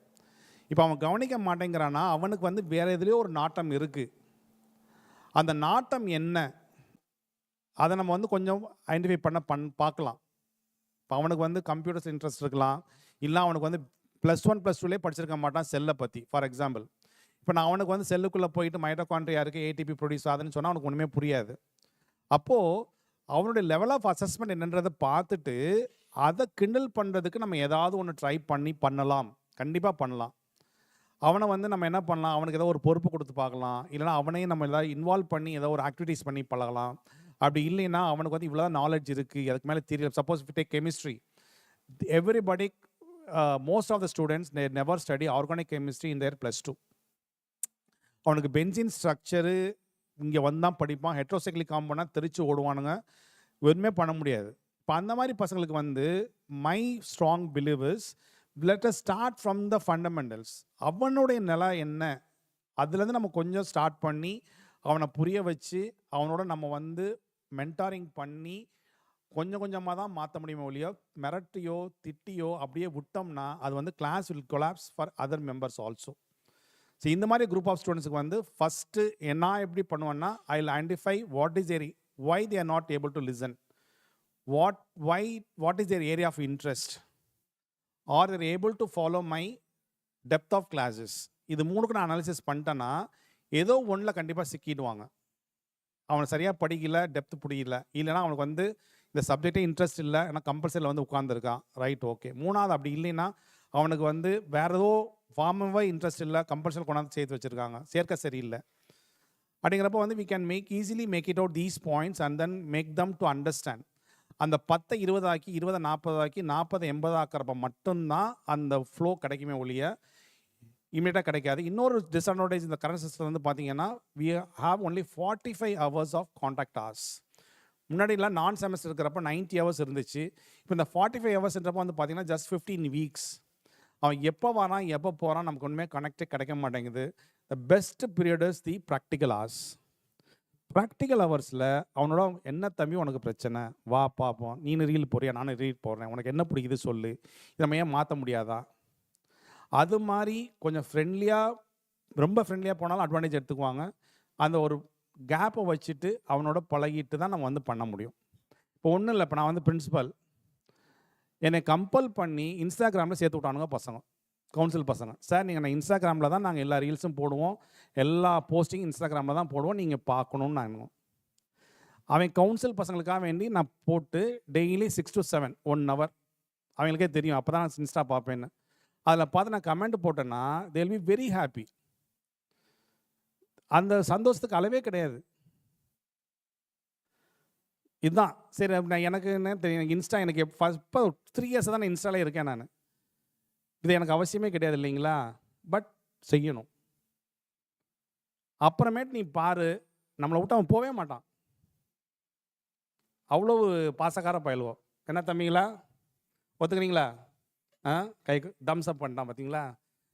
இப்போ அவன் கவனிக்க மாட்டேங்கிறான்னா அவனுக்கு வந்து வேறு எதுலேயோ ஒரு நாட்டம் இருக்குது. அந்த நாட்டம் என்ன, அதை நம்ம வந்து கொஞ்சம் ஐடென்டிஃபை பார்க்கலாம். இப்போ அவனுக்கு வந்து கம்ப்யூட்டர்ஸ் இன்ட்ரெஸ்ட் இருக்கலாம், இல்லை அவனுக்கு வந்து +1 +2லே படிச்சிருக்க மாட்டான் செல்லை பற்றி. ஃபார் எக்ஸாம்பிள், இப்போ நான் அவனுக்கு வந்து செல்லுக்குள்ளே போயிட்டு மைட்டோகாண்ட்ரியா இருக்குது, ATP ப்ரொடியூஸ் ஆகுதுன்னு சொன்னால் அவனுக்கு ஒன்றுமே புரியாது. அப்போது அவனுடைய லெவல் ஆஃப் அசஸ்மெண்ட் என்னன்றதை பார்த்துட்டு அதை கிண்டல் பண்ணுறதுக்கு நம்ம ஏதாவது ஒன்று ட்ரை பண்ணலாம், கண்டிப்பாக பண்ணலாம். அவனை வந்து நம்ம என்ன பண்ணலாம், அவனுக்கு ஏதோ ஒரு பொறுப்பு கொடுத்து பார்க்கலாம், இல்லைனா அவனையும் நம்ம ஏதாவது இன்வால்வ் பண்ணி ஏதோ ஒரு ஆக்டிவிட்டீஸ் பண்ணி பழகலாம். அப்படி இல்லைன்னா அவனுக்கு வந்து இவ்வளோ நாலேஜ் இருக்குது, அதுக்கு மேலே தெரியல. Suppose if you take chemistry, everybody, most of the students, they never study organic chemistry in their +2. அவனுக்கு பென்சின் ஸ்ட்ரக்சரு இங்கே வந்தான் படிப்பான், ஹெட்ரோசைக்ளிக் காம்பவுண்டாக தெரிச்சு ஓடுவானுங்க, எதுவுமே பண்ண முடியாது. இப்போ அந்த மாதிரி பசங்களுக்கு வந்து my strong believers, let us start from the fundamentals. அவனுடைய நிலை என்ன, அதுலேருந்து நம்ம கொஞ்சம் ஸ்டார்ட் பண்ணி அவனை புரிய வச்சு அவனோட நம்ம வந்து மென்டாரிங் பண்ணி கொஞ்சம் கொஞ்சமாக தான் மாற்ற முடியுமே ஒழிய மிரட்டியோ திட்டியோ அப்படியே விட்டோம்னா அது வந்து class will collapse for other members also. So இந்த மாதிரி குரூப் ஆஃப் ஸ்டூடெண்ட்ஸுக்கு வந்து ஃபஸ்ட்டு நான் எப்படி பண்ணுவேன்னா, I will identify what is there, why they are not able to listen, what is their area of interest, or they are able to follow my depth of classes. இது மூணுக்கு நான் analysis பண்ணிட்டேன்னா ஏதோ ஒன்றில் கண்டிப்பாக சிக்கிடுவாங்க. அவனை சரியாக படிக்கல, டெப்த் பிடிக்கல, இல்லைனா அவனுக்கு வந்து இந்த சப்ஜெக்டே இன்ட்ரெஸ்ட் இல்லை, ஏன்னா கம்பல்சரியில் வந்து உட்காந்துருக்கான், ரைட், ஓகே. மூணாவது அப்படி இல்லைன்னா அவனுக்கு வந்து வேறு ஏதோ ஃபார்மாகவே இன்ட்ரெஸ்ட் இல்லை, கம்பல்சரி கொண்டாந்து சேர்த்து வச்சுருக்காங்க, சேர்க்க சரியில்லை. அப்படிங்கிறப்ப வந்து we can easily make it out these points and then make them to understand. அந்த 10 20 ஆக்கி 20 40 ஆக்கி 40 80 ஆக்கிறப்ப மட்டும்தான் அந்த ஃப்ளோ கிடைக்குமே ஒழிய இமீடியட்டாக கிடைக்காது. இன்னொரு டிஸ்அட்வான்டேஜ் இந்த கரண்ட் சிஸ்டம் வந்து பார்த்தீங்கன்னா, we have only 45 hours of contact hours. முன்னாடிலாம் நான் செமஸ்டர் இருக்கிறப்ப 90 hours இருந்துச்சு. இப்போ இந்த 45 ஹவர்ஸ்ன்றப்போ வந்து பார்த்தீங்கன்னா ஜஸ்ட் 15 weeks. அவன் எப்போ வரான் எப்போ போகிறான் நமக்கு ஒன்றுமே கனெக்டே கிடைக்க மாட்டேங்குது. The best period is the practical hours. Practical ஹவர்ஸில் அவனோட என்ன தம்பி உனக்கு பிரச்சனை, வா பார்ப்போம், நீ ரீல் போறியா, நானும் ரீல் போடுறேன், உனக்கு என்ன பிடிக்குது சொல்லு, இதை நம்ம ஏன் மாற்ற முடியாதா, அது மாதிரி கொஞ்சம் ஃப்ரெண்ட்லியாக, ரொம்ப ஃப்ரெண்ட்லியாக போனாலும் அட்வான்டேஜ் எடுத்துக்குவாங்க. அந்த ஒரு கேப்பை வச்சுட்டு அவனோட பழகிட்டு தான் நம்ம வந்து பண்ண முடியும். இப்போ ஒன்றும் இல்லை, இப்போ நான் வந்து பிரின்சிபல், என்னை கம்பல் பண்ணி இன்ஸ்டாகிராமில் சேர்த்து விட்டானுங்க பசங்க, கவுன்சில் பசங்க. சார் நீங்கள் நான் இன்ஸ்டாகிராமில் தான் நாங்கள் எல்லா ரீல்ஸும் போடுவோம், எல்லா போஸ்டிங் இன்ஸ்டாகிராமில் தான் போடுவோம், நீங்கள் பார்க்கணுன்னு நாங்கள். அவன் கவுன்சில் பசங்களுக்காக வேண்டி நான் போட்டு டெய்லி 6 to 7 1 hour, அவங்களுக்கே தெரியும் அப்போ தான் நான் இன்ஸ்டா பார்ப்பேன்னு. அதில் பார்த்து நான் கமெண்ட் போட்டேன்னா they will be very happy. அந்த சந்தோஷத்துக்கு அளவே கிடையாது. இதுதான் சரி. நான் எனக்கு என்ன தெரியும், இன்ஸ்டா எனக்கு இப்போ 3 years தான் நான் இன்ஸ்டாலே இருக்கேன் நான். இது எனக்கு அவசியமே கிடையாது இல்லைங்களா, பட் செய்யணும். அப்புறமேட்டு நீ பாரு, நம்மளை விட்டு அவன் போகவே மாட்டான். அவ்வளவு பாசக்கார பயிலுவோம். என்ன தம்பிங்களா, ஒத்துக்கிறீங்களா? கை தம்ஸ் அப் பண்ணிட்டான் பார்த்தீங்களா.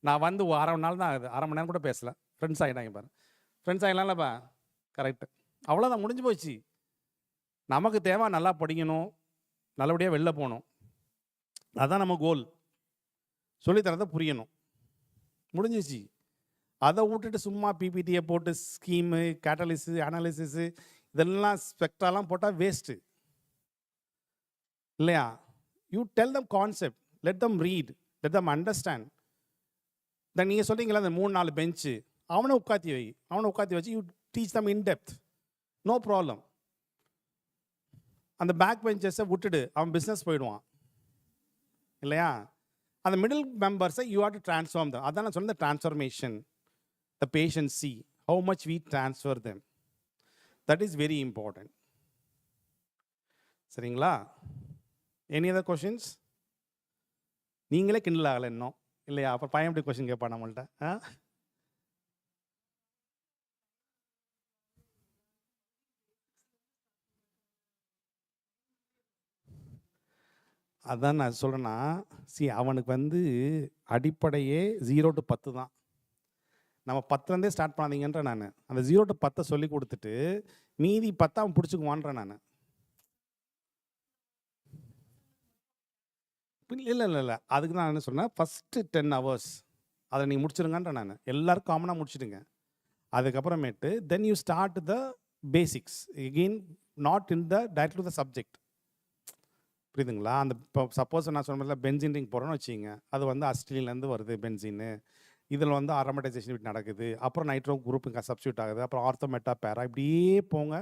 நான் வந்து அரை மணி நாள் தான் ஆகுது, அரை மணி நேரம் கூட பேசலை, ஃப்ரெண்ட்ஸ் ஆகிட்டாங்க பாரு. ஃப்ரெண்ட்ஸ் ஆகிடலாம்லப்பா, கரெக்டு, அவ்வளோதான், முடிஞ்சு போச்சு. நமக்கு தேவை நல்லா படிக்கணும், நல்லபடியாக வெளில போகணும், அதுதான் நம்ம கோல். சொல்லித்தரதை புரியணும், முடிஞ்சிச்சு. அதை விட்டுட்டு சும்மா பிபிடியை போட்டு ஸ்கீமு, கேட்டலிஸு, அனாலிசிஸு இதெல்லாம் ஸ்பெக்ட்ராலாம் போட்டால் வேஸ்ட்டு இல்லையா. You tell them concept, let them read, let them understand. Then நீங்கள் சொல்கிறீங்களா அந்த 3-4 பெஞ்சு, அவனை உட்காத்தி வச்சு you teach them in depth, no problem. அந்த பேக் பெஞ்சஸை விட்டுடு, அவன் பிஸ்னஸ் போயிடுவான் இல்லையா. அந்த மிடில் மெம்பர்ஸை you have to transform them. அதான் நான் சொன்ன transformation, the patience, see how much we transfer them, that is very important. சரிங்களா? Any other questions? நீங்களே கிண்டல் ஆகலை இன்னும் இல்லையா, அப்போ பையன் எப்படி கொஷின் கேட்பான் நம்மள்கிட்ட? அதான் நான் சொல்கிறேன்னா, அவனுக்கு வந்து அடிப்படையே 0 to 10 தான். நம்ம 10லேருந்தே ஸ்டார்ட் பண்ணாதீங்கன்ற நான். அந்த 0 to 10 சொல்லி கொடுத்துட்டு மீதி 10 அவன் பிடிச்சிக்குவான்ற நான். இல்லை, அதுக்கு தான் நான் என்ன சொன்னேன், ஃபஸ்ட்டு 10 hours அதை நீங்கள் முடிச்சிருங்கன்ற நான். எல்லோரும் காமனாக முடிச்சிடுங்க. அதுக்கப்புறமேட்டு then you start the basics again, not in the direct to the subject. புரியுதுங்களா? அந்த இப்போ சப்போஸ் நான் சொன்ன மாதிரி பென்சின் ரிங் போகிறோன்னு வச்சுங்க, அது வந்து அஸ்டிலேருந்து வருது பென்சின்னு, இதில் வந்து அரோமேட்டைசேஷன் நடக்குது, அப்புறம் நைட்ரோ குரூப்புங்க சப்ஸ்டியூட் ஆகுது, அப்புறம் ஆர்த்தோமெட்டா பேரா, இப்படியே போங்க,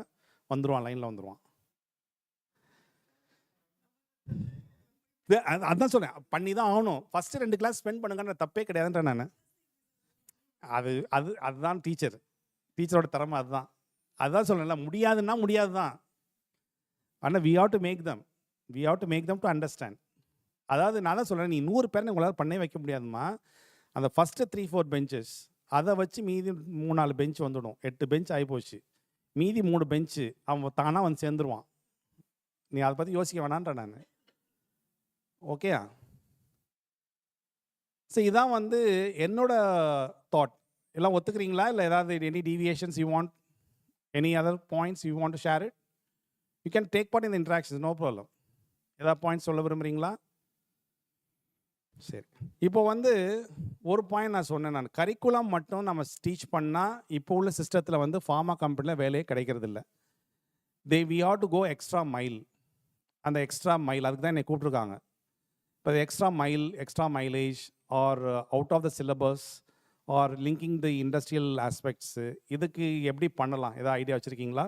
வந்துடுவான், லைனில் வந்துடுவான். அதான் சொல்கிறேன், பண்ணி தான் ஆகணும். ஃபஸ்ட்டு 2 கிளாஸ் ஸ்பெண்ட் பண்ணுங்கன்ற தப்பே கிடையாதுன்ற நான். அதுதான் டீச்சரோட திறமை. அதுதான் சொல்கிறேன்ல, முடியாதுன்னா முடியாது தான். ஆனால் we have to make them to understand. அதாவது நான் தான் சொல்கிறேன், நீ 100 பேரை உங்களால் பண்ணே வைக்க முடியாதுமா. அந்த ஃபஸ்ட்டு 3-4 பெஞ்சஸ் அதை வச்சு மீதி 3-4 பெஞ்ச் வந்துடும். 8 பெஞ்ச் ஆகிப்போச்சு. மீதி 3 பெஞ்சு அவன் தானாக வந்து சேர்ந்துருவான். நீ அதை பற்றி யோசிக்க வேணான்ற நான். ஓகேயா? ஸோ இதான் வந்து என்னோட தாட். எல்லாம் ஒத்துக்கிறீங்களா? இல்லை ஏதாவது any deviations you want, any other points you want to share it? You can take part in the interactions, no problem. ஏதாவது பாயிண்ட்ஸ் சொல்ல விரும்புகிறீங்களா? சரி, இப்போ வந்து ஒரு பாயிண்ட் நான் சொன்னேன், நான் கரிக்குலம் மட்டும் நம்ம டீச் பண்ணால் இப்போ உள்ள சிஸ்டத்தில் வந்து ஃபார்மா கம்பெனியில் வேலையே கிடைக்கிறது இல்லை. We have to go extra mile. அந்த எக்ஸ்ட்ரா மைல் அதுக்கு தான் என்னை கூப்பிட்ருக்காங்க. இப்போ extra mileage or out of the syllabus or linking the industrial aspects, இதுக்கு எப்படி பண்ணலாம்? ஏதாவது ஐடியா வச்சுருக்கீங்களா?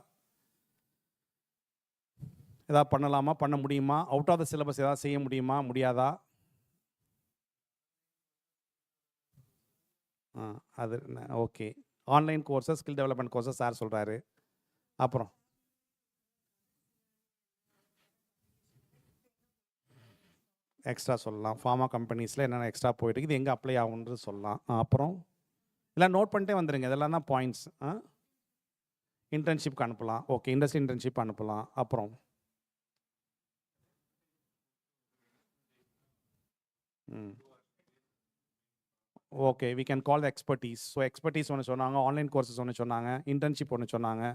ஏதாவது பண்ணலாமா, பண்ண முடியுமா? அவுட் ஆஃப் த சிலபஸ் ஏதாவது செய்ய முடியுமா, முடியாதா? அது okay. Online courses, skill development courses sir சொல்கிறாரு. அப்புறம் எக்ஸ்ட்ரா சொல்லலாம். ஃபார்மா கம்பெனிஸில் என்னென்ன எக்ஸ்ட்ரா போயிட்டு இது எங்கே அப்ளை ஆகுன்றது சொல்லலாம். அப்புறம் இல்லை நோட் பண்ணிட்டே வந்துடுங்க, இதெல்லாம் தான் பாயிண்ட்ஸ். இன்டர்ன்ஷிப்க்கு அனுப்பலாம். ஓகே, இண்டஸ்ட்ரி இன்டர்ன்ஷிப் அனுப்பலாம். அப்புறம் okay, we can call the expertise. So expertise ஒன்று சொன்னாங்க, ஆன்லைன் கோர்சஸ் ஒன்று சொன்னாங்க, இன்டர்ன்ஷிப் ஒன்று சொன்னாங்க.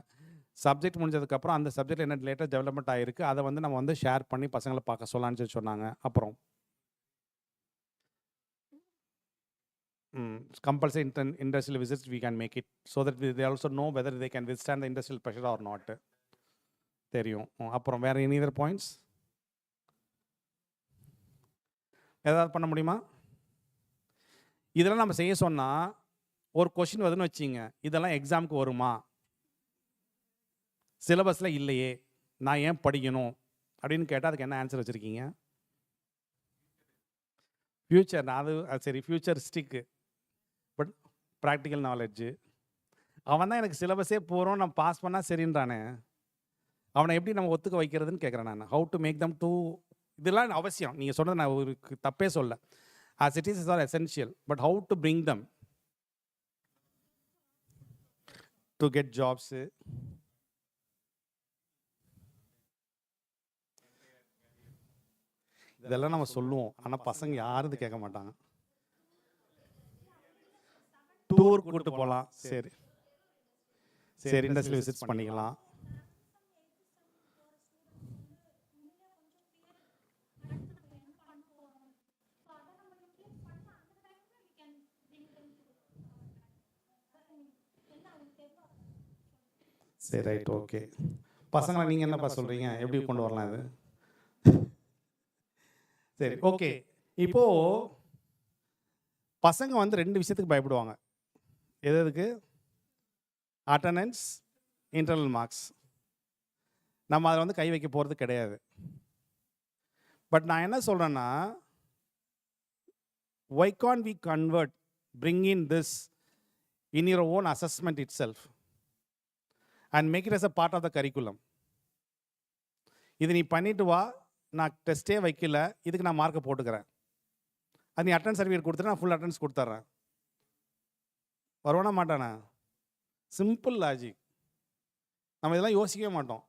சப்ஜெக்ட் முடிஞ்சதுக்கப்புறம் அந்த சப்ஜெக்ட் என்ன லேட்டஸ்ட் டெவலப்மெண்ட் ஆகிருக்கு அதை வந்து நம்ம வந்து ஷேர் பண்ணி பசங்களை பார்க்க சொல்லலான்னு சொல்லி சொன்னாங்க. அப்புறம் compulsory industrial visits we can make it so that they also know whether they can withstand the industrial pressure or not. தெரியும். அப்புறம் வேறு any other points? ஏதாவது பண்ண முடியுமா? இதெல்லாம் நம்ம செய்ய சொன்னால் ஒரு கொஷின் வருதுன்னு வச்சிங்க, இதெல்லாம் எக்ஸாமுக்கு வருமா? சிலபஸில் இல்லையே, நான் ஏன் படிக்கணும் அப்படின்னு கேட்டால் அதுக்கு என்ன ஆன்சர் வச்சுருக்கீங்க? ஃப்யூச்சர். அது சரி, ஃப்யூச்சரிஸ்டிக்கு, பட் ப்ராக்டிக்கல் நாலேஜு. அவன் தான் எனக்கு சிலபஸே போகிறோம், நான் பாஸ் பண்ணால் சரின்றானே, அவனை எப்படி நம்ம ஒத்துக்க வைக்கிறதுன்னு கேட்குறேன் நான். How to make them to, இதெல்லாம் அவசியம். நீங்கள் சொன்னது நான் ஒரு தப்பே சொல்ல. As it is are essential, but how to bring them to get jobs? இதெல்லாம் நம்ம சொல்லுவோம், ஆனால் பசங்க யாரும் இது கேட்க மாட்டாங்க. டூர் கூட்டு போகலாம். சரி சரி, இண்டஸ்ட்ரியல் விசிட்ஸ் பண்ணிக்கலாம். சரி, ரைட், ஓகே. பசங்களை நீங்கள் என்னப்பா சொல்கிறீங்க, எப்படி கொண்டு வரலாம் இது? சரி, ஓகே. இப்போது பசங்க வந்து 2 விஷயத்துக்கு பயப்படுவாங்க. எதுக்கு? Attendance, internal marks. நம்ம அதில் வந்து கை வைக்க போகிறது கிடையாது. பட் நான் என்ன சொல்கிறேன்னா, why can't we bring in this in your own assessment itself and make it as a part of the curriculum? இது நீ பண்ணிட்டு வா, நான் டெஸ்ட்டே வைக்கல, இதுக்கு நான் மார்க்கை போட்டுக்கிறேன். அது நீ அட்டெண்டன்ஸ் சர்டிஃபிகேட் கொடுத்துட்டு நான் ஃபுல் அட்டெண்டன்ஸ் கொடுத்துட்றேன். வருவானா மாட்டானா? Simple logic. நம்ம இதெல்லாம் யோசிக்கவே மாட்டோம்.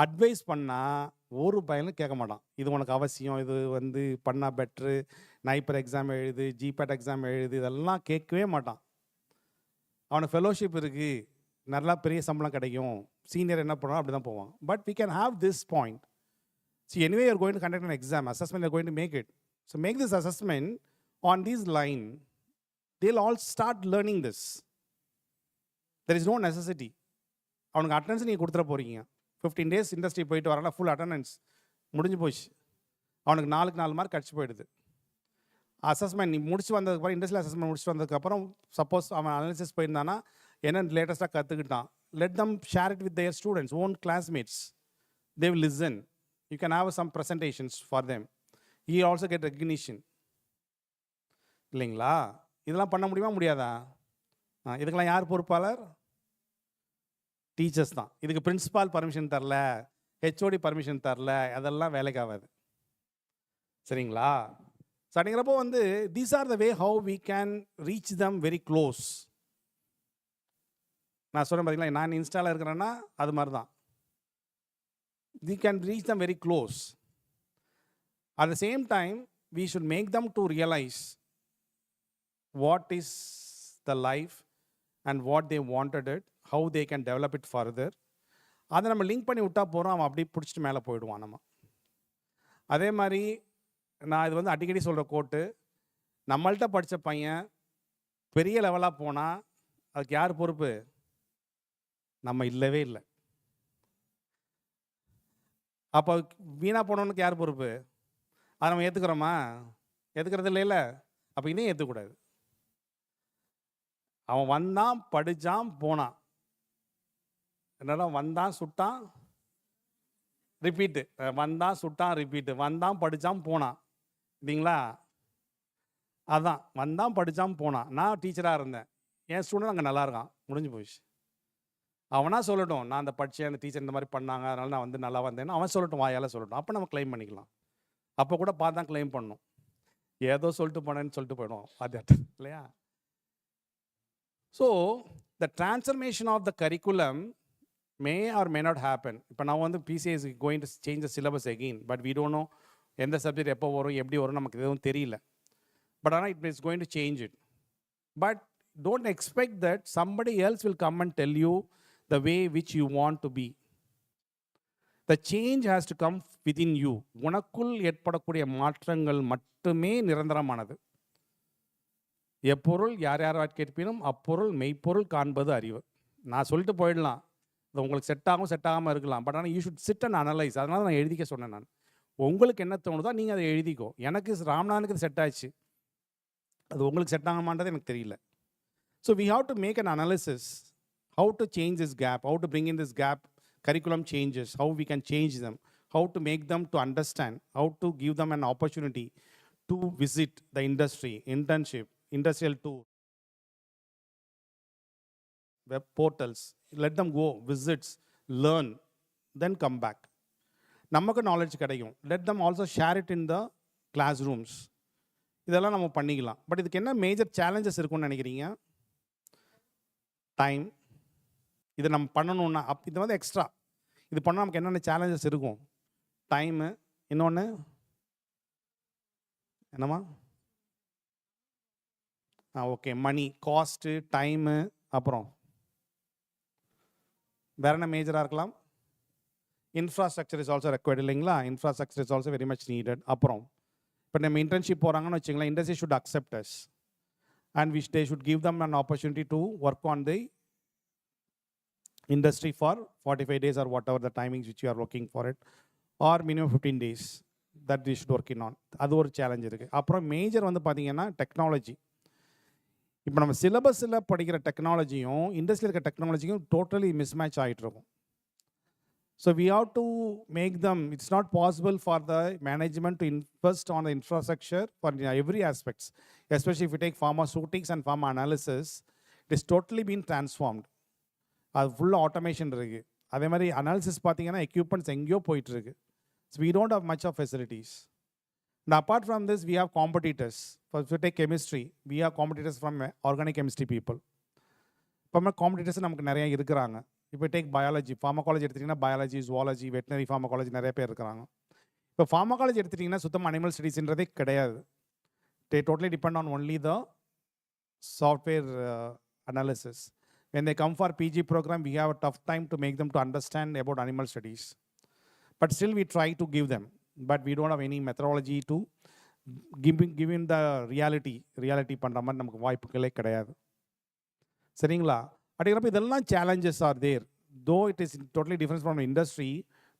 அட்வைஸ் பண்ணால் ஒரு பையனும் கேட்க மாட்டான். இது உனக்கு அவசியம், இது வந்து பண்ணால் பெட்ரு, நைப்பர் எக்ஸாம் எழுது, ஜிபேட் எக்ஸாம் எழுது, இதெல்லாம் கேட்கவே மாட்டான். அவனுக்கு ஃபெலோஷிப் இருக்குது, நல்லா பெரிய சம்பளம் கிடைக்கும், சீனியர் என்ன பண்ணுவான், அப்படி தான் போவான். But we can have this point. See, anyway you are going to conduct an exam, assessment you are going to make it. So make this assessment on this line. They'll all start learning this. There is no necessity. அவனுக்கு attendance நீங்கள் கொடுத்துட போகிறீங்க. 15 days industry போயிட்டு வரல, full attendance முடிஞ்சு போச்சு. அவனுக்கு 4 mark கடிச்சு போயிடுது. அசஸ்மெண்ட் நீ முடிச்சு வந்ததுக்கப்புறம், இண்டஸ்ட்ரியல் அசஸ்மெண்ட் முடிச்சு வந்ததுக்கப்புறம், சப்போஸ் அவன் அனாலிசிஸ் போயிருந்தானா என்ன லேட்டஸ்ட்டாக கற்றுக்கிட்டான், let them share it with their students, own classmates. They will listen. You can have some presentations for them. he also get recognition. இல்லைங்களா? இதெல்லாம் பண்ண முடியுமா முடியாதா? இதுக்கெல்லாம் யார் பொறுப்பாளர்? டீச்சர்ஸ் தான். இதுக்கு பிரின்சிபால் பர்மிஷன் தரல, ஹெச்ஓடி பர்மிஷன் தரல, அதெல்லாம் வேலைக்கு ஆகாது. சரிங்களா? ஸோ அப்படிங்கிறப்போ வந்து these are the way how we can reach them very close. நான் சொல்கிறேன் பார்த்தீங்களா, நான் இன்ஸ்டாவில் இருக்கிறேன்னா அது மாதிரி தான். We can reach them very close. At the same time we should make them to realize what is the life and what they wanted it, how they can develop it further. அதை நம்ம link பண்ணி விட்டா போகிறோம், அவன் அப்படியே பிடிச்சிட்டு மேலே போயிடுவான். நம்ம அதே மாதிரி நான் இது வந்து அடிக்கடி சொல்கிற கோட்டு, நம்மள்கிட்ட படித்த பையன் பெரிய லெவலாக போனால் அதுக்கு யார் பொறுப்பு? நம்ம இல்லவே இல்லை. அப்போ வீணாக போனவனுக்கு யார் பொறுப்பு? அதை நம்ம ஏற்றுக்கிறோமா? ஏற்றுக்கிறது இல்லைல்ல. அப்போ இதையும் ஏற்றுக்கூடாது. அவன் வந்தான், படித்தான், போனான். என்னடா வந்தான், சுட்டான், ரிப்பீட்டு, வந்தான், சுட்டான், ரிப்பீட்டு, வந்தான், படித்தான், போனான். இல்லைங்களா? அதான் வந்தான், படித்தான், போனான். நான் டீச்சராக இருந்தேன், என் ஸ்டூடெண்ட் அங்கே நல்லா இருக்கான், முடிஞ்சு போயிடுச்சு. அவனா சொல்லட்டும், நான் அந்த படித்தேன், அந்த டீச்சர் இந்த மாதிரி பண்ணாங்க, அதனால் நான் வந்து நல்லா வந்தேன்னு அவன் சொல்லட்டும், வாயால் சொல்லட்டும். அப்போ நம்ம கிளைம் பண்ணிக்கலாம். அப்போ கூட பார்த்து தான் கிளைம் பண்ணணும். ஏதோ சொல்லிட்டு போனேன்னு சொல்லிட்டு போயிடும் அது இல்லையா? So the transformation of the curriculum may or may not happen. இப்போ நான் வந்து PCI is going to change the syllabus again, but we don't know எந்த சப்ஜெக்ட் எப்போ வரும், எப்படி வரும், நமக்கு எதுவும் தெரியல. பட் ஆனால் it is going to change it. But don't expect that somebody else will come and tell you the way which you want to be. The change has to come within you. உனக்குள் ஏற்படக்கூடிய மாற்றங்கள் மட்டுமே நிரந்தரமானது. எப்பொருள் யார் யார் கேட்பினும் அப்பொருள் மெய்ப்பொருள் காண்பது அறிவு. நான் சொல்லிட்டு போயிடலாம், இது உங்களுக்கு செட் ஆகும் செட் ஆகாமல் இருக்கலாம். பட் ஆனால் you should sit and analyse. அதனால் நான் எழுதிக்க சொன்னேன். நான் உங்களுக்கு என்ன தோணுதோ நீங்கள் அதை எழுதிக்கோ. எனக்கு ராம்நாதனுக்கு செட் ஆச்சு, அது உங்களுக்கு செட் ஆகாமான்றது எனக்கு தெரியல. So we have to make an analysis. How to change this gap, how to bring in this gap, curriculum changes, how we can change them, how to make them to understand, how to give them an opportunity to visit the industry, internship, industrial tour, web portals, let them go, visits, learn, then come back. நமக்கு knowledge கிடைக்கும். Let them also share it in the classrooms. இதெல்லாம் நம்ம பண்ணிக்கலாம். But இதுக்கு என்ன major challenges இருக்கும்னு நினைக்கிறீங்க? Time. இதை நம்ம பண்ணணுன்னா இது வந்து எக்ஸ்ட்ரா இது பண்ணால் நமக்கு என்னென்ன சேலஞ்சஸ் இருக்கும்? டைமு, இன்னொன்று என்னம்மா? ஓகே, மணி, காஸ்ட்டு, டைமு, அப்புறம் வேற என்ன மேஜராக இருக்கலாம்? இன்ஃப்ராஸ்ட்ரக்சர் இஸ் ஆல்சோ ரெக்வயர்ட் இல்லைங்களா? Infrastructure is also very much needed. அப்புறம் இப்போ நம்ம இன்டர்ன்ஷிப் போகிறாங்கன்னு வச்சுங்களேன், industry should accept us and which they should give them an opportunity to work on the industry for 45 days or whatever the timings which you are working for it, or minimum 15 days that we should work in on. அது ஒரு challenge இருக்குது. அப்புறம் major வந்து பார்த்தீங்கன்னா technology. இப்போ நம்ம சிலபஸில் படிக்கிற டெக்னாலஜியும் இண்டஸ்ட்ரியில் இருக்கிற டெக்னாலஜியும் டோட்டலி மிஸ்மேட்ச் ஆகிட்டு இருக்கும். So we have to make them, it's not possible for the management to invest on the infrastructure for every aspects, especially if you take pharmaceutics and pharma analysis, it is totally been transformed. அது ஃபுல்லாக automation இருக்குது. அதே மாதிரி analysis பார்த்தீங்கன்னா equipments எங்கேயோ போயிட்டுருக்கு. So we don't have much of facilities. And apart from this we have competitors. For take chemistry, we have competitors from organic chemistry people. இப்போ competitors நமக்கு நிறையா இருக்கிறாங்க. இப்போ டேக் பயாலஜி, ஃபார்மகாலஜி எடுத்துட்டிங்கன்னா பயாலஜி, ஜுவாலஜி, வெட்டினரி ஃபார்மகாலஜி நிறைய பேர் இருக்கிறாங்க. இப்போ ஃபார்மகாலஜி எடுத்துட்டிங்கன்னா சுத்தமாக அனிமல் ஸ்டடீஸ்ன்றதே கிடையாது. they totally depend on only the software analysis. When they come for PG program, we have a tough time to make them to understand about animal studies. But still we try to give them. But we don't have any methodology to give in the reality பண்ணுற மாதிரி நமக்கு வாய்ப்புகளே கிடையாது. சரிங்களா? அப்படிங்கிறப்ப இதெல்லாம் challenges are there. Though it is totally different from industry,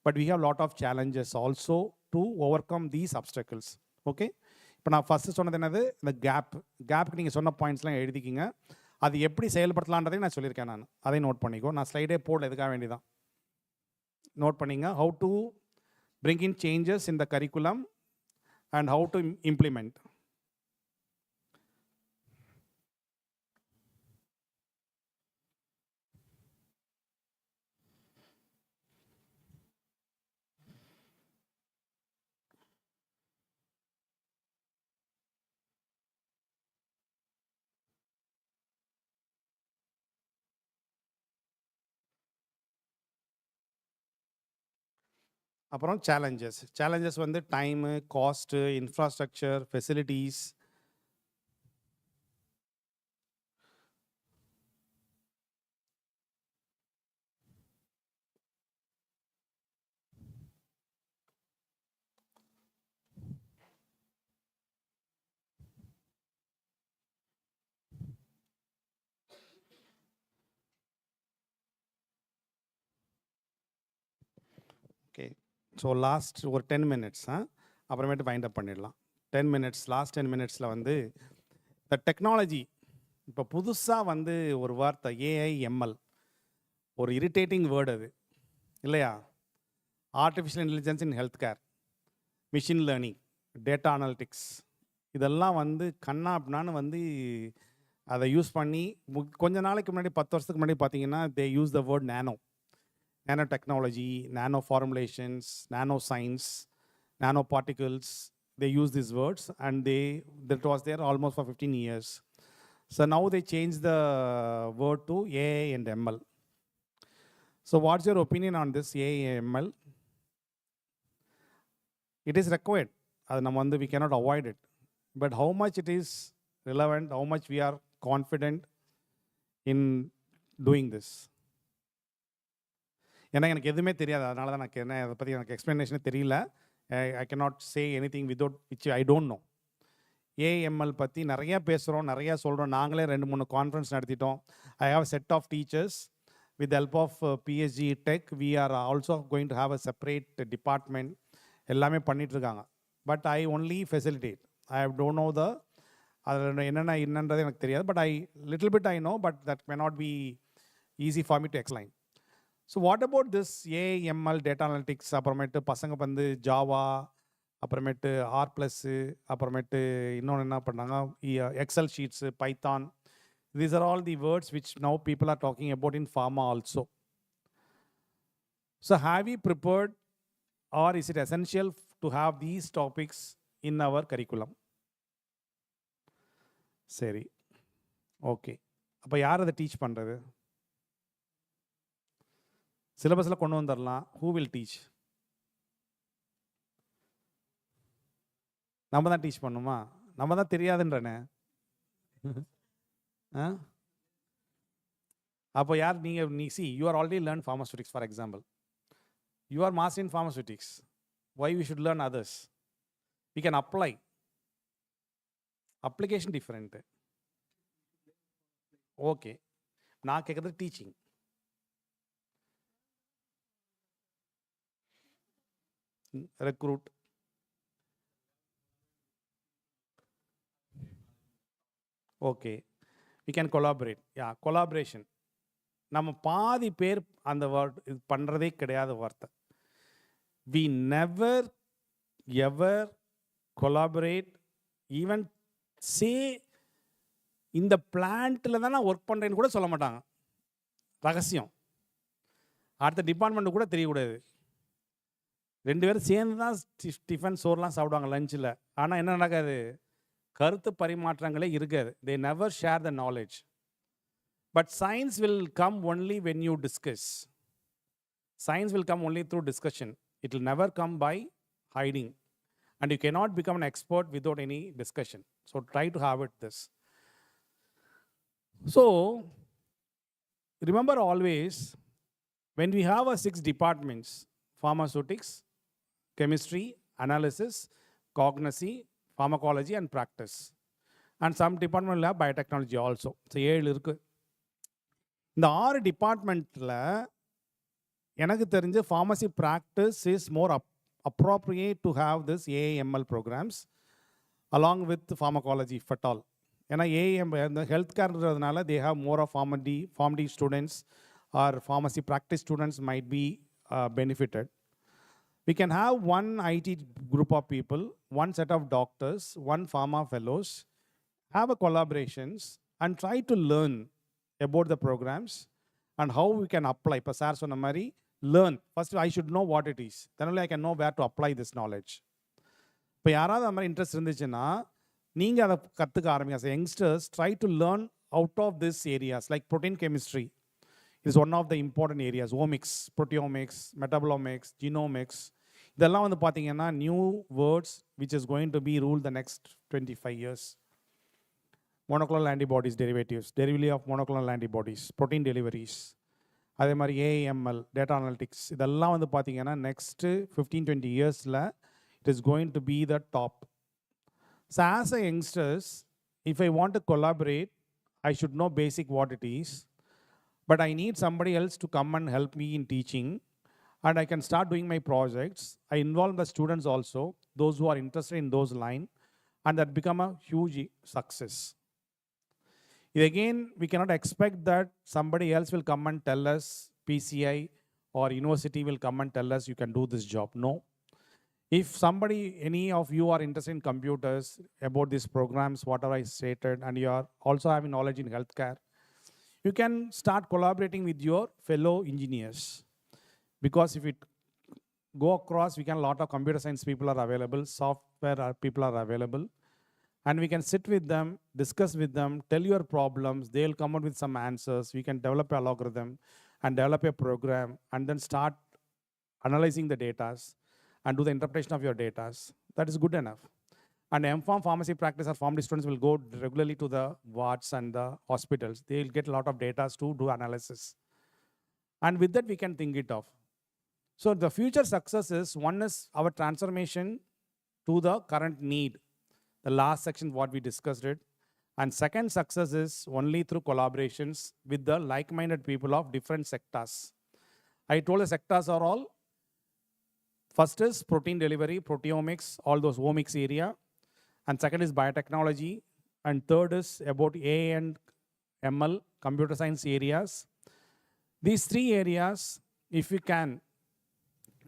but we have lot of challenges also to overcome these obstacles. Okay? இப்போ நான் first சொன்னது என்னது? இந்த கேப்புக்கு நீங்கள் சொன்ன பாயிண்ட்ஸ்லாம் எழுதிக்கிங்க. அது எப்படி செயல்படுத்தலான்றதையும் நான் சொல்லியிருக்கேன். நான் அதை நோட் பண்ணிக்கோ. நான் ஸ்லைடே போடல, எதுக்காக வேண்டிதான் நோட் பண்ணிங்க. How to bring in changes in the curriculum and how to implement. அப்புறம் சேலஞ்சஸ் வந்து time, cost, infrastructure, facilities. Okay, so last ஒரு 10 மினிட்ஸ் அப்புறமேட்டு வைண்ட் அப் பண்ணிடலாம். 10 மினிட்ஸ், லாஸ்ட் 10 மினிட்ஸில் வந்து இந்த டெக்னாலஜி இப்போ புதுசாக வந்து ஒரு வார்த்தை ஏஐஎம்எல், ஒரு இரிட்டேட்டிங் வேர்டு அது இல்லையா? ஆர்டிஃபிஷியல் இன்டெலிஜென்ஸ் இன் health care, machine learning, data analytics, இதெல்லாம் வந்து கண்ணா அப்படின்னான்னு வந்து அதை யூஸ் பண்ணி கொஞ்ச நாளைக்கு முன்னாடி 10 வருஷத்துக்கு முன்னாடி பார்த்தீங்கன்னா they use the word nano technology, nano formulations, nano science, nano particles. They use these words and that was there almost for 15 years. So now they changed the word to AI and ML. So what's your opinion on this AI and ML? It is required. We cannot avoid it. But how much it is relevant, how much we are confident in doing this? ஏன்னா எனக்கு எதுவுமே தெரியாது, அதனால தான் எனக்கு அதை பற்றி எனக்கு எக்ஸ்ப்ளனேஷனே தெரியல. I cannot say anything without which I don't know. AML பற்றி நிறையா பேசுகிறோம், நிறையா சொல்கிறோம். நாங்களே 2-3 கான்ஃபரன்ஸ் நடத்திட்டோம். I have set of teachers with help of PSG tech. We are also going to have a separate department. எல்லாமே பண்ணிகிட்ருக்காங்க. But I only facilitate. I don't know அதில் என்னன்றது எனக்கு தெரியாது. But little bit I know, but that may not be easy for me to explain. So what about this AML data analytics? அப்புறமேட்டு பசங்க வந்து Java, அப்புறமேட்டு R+, அப்புறமேட்டு இன்னொன்று என்ன பண்ணாங்க, Excel sheets, Python. These are all the words which now people are talking about in pharma also. So have you prepared or is it essential to have these topics in our curriculum? சரி, okay. அப்போ யார் அதை teach பண்ணுறது? சிலபஸில் கொண்டு வந்துடலாம். Who will teach? நம்ம தான் டீச் பண்ணுமா? நம்ம தான் தெரியாதுன்றனே. அப்போ யார் நீ see you are already learn pharmaceutics for example. You are master in pharmaceutics. Why we should learn others? We can apply. Application different. Okay, நான் கேட்குறது teaching. recruit. Okay, we can collaborate. Yeah, collaboration. நம்ம பாதி பேர் அந்த word இது பண்ணுறதே கிடையாது வார்த்தை. we never ever collaborate, even say இந்த பிளான்ட்டில் தான் நான் ஒர்க் பண்ணுறேன்னு கூட சொல்ல மாட்டாங்க. ரகசியம். அடுத்த டிபார்ட்மெண்ட்டு கூட தெரியக்கூடாது. 2 பேரும் சேர்ந்து தான் டிஃபன் சோர்லாம் சாப்பிடுவாங்க லஞ்சில். ஆனால் என்ன நடக்காது? கருத்து பரிமாற்றங்களே இருக்காது. They never share the knowledge. But science will come only when you discuss. Science will come only through discussion. It will never come by hiding. And you cannot become an expert without any discussion. So try to have it this. So remember always, when we have 6 departments, pharmaceutics, chemistry, analysis, cognosy, pharmacology and practice, and some department will have biotechnology also. So 7 இருக்கு. இந்த 6 டிபார்ட்மெண்ட்டில் எனக்கு தெரிஞ்ச pharmacy practice is more appropriate to have this AIML programs along with pharmacology if at all. ஏன்னா இந்த health கேர்ன்றதுனால they have more of PharmD students or pharmacy practice students might be benefited. We can have one IT group of people, one set of doctors, one pharma fellows, have a collaborations and try to learn about the programs and how we can apply. இப்போ sir சொன்ன மாதிரி learn. First, I should know what it is. Then only I can know where to apply this knowledge. இப்போ யாராவது அந்த மாதிரி interest இருந்துச்சுன்னா நீங்கள் அதை கற்றுக்க ஆரம்பிங்க. as youngsters, try to learn out of these areas like protein chemistry is one of the important areas. Omics, proteomics, metabolomics, genomics. இதெல்லாம் வந்து பார்த்தீங்கன்னா new words which is going to be rule the next 25 years. Monoclonal antibodies derivatives, derivative of monoclonal antibodies, protein deliveries. அதே மாதிரி AML, data analytics. இதெல்லாம் வந்து பார்த்தீங்கன்னா next 15-20 இயர்ஸில் it is going to be the top. So as a youngsters, if I want to collaborate, I should know basic what it is. But I need somebody else to come and help me in teaching. And I can start doing my projects. I involve the students also, those who are interested in those line. And that become a huge success. Again, we cannot expect that somebody else will come and tell us, PCI or university will come and tell us you can do this job. No. If somebody, any of you are interested in computers, about these programs, whatever I stated, and you are also having knowledge in healthcare, you can start collaborating with your fellow engineers. Because if it go across, we can, a lot of computer science people are available, software people are available. And we can sit with them, discuss with them, tell your problems, they'll come out with some answers. We can develop an algorithm and develop a program and then start analyzing the data and do the interpretation of your data. That is good enough. And M.Pharm pharmacy practice or pharmacy students will go regularly to the wards and the hospitals. They will get a lot of data to do analysis. And with that, we can think it off. So the future success is, one is our transformation to the current need. The last section, what we discussed it. And second success is only through collaborations with the like-minded people of different sectors. I told the sectors are all, first is protein delivery, proteomics, all those omics area. And second is biotechnology. And third is about AI and ML, computer science areas. These three areas, if we can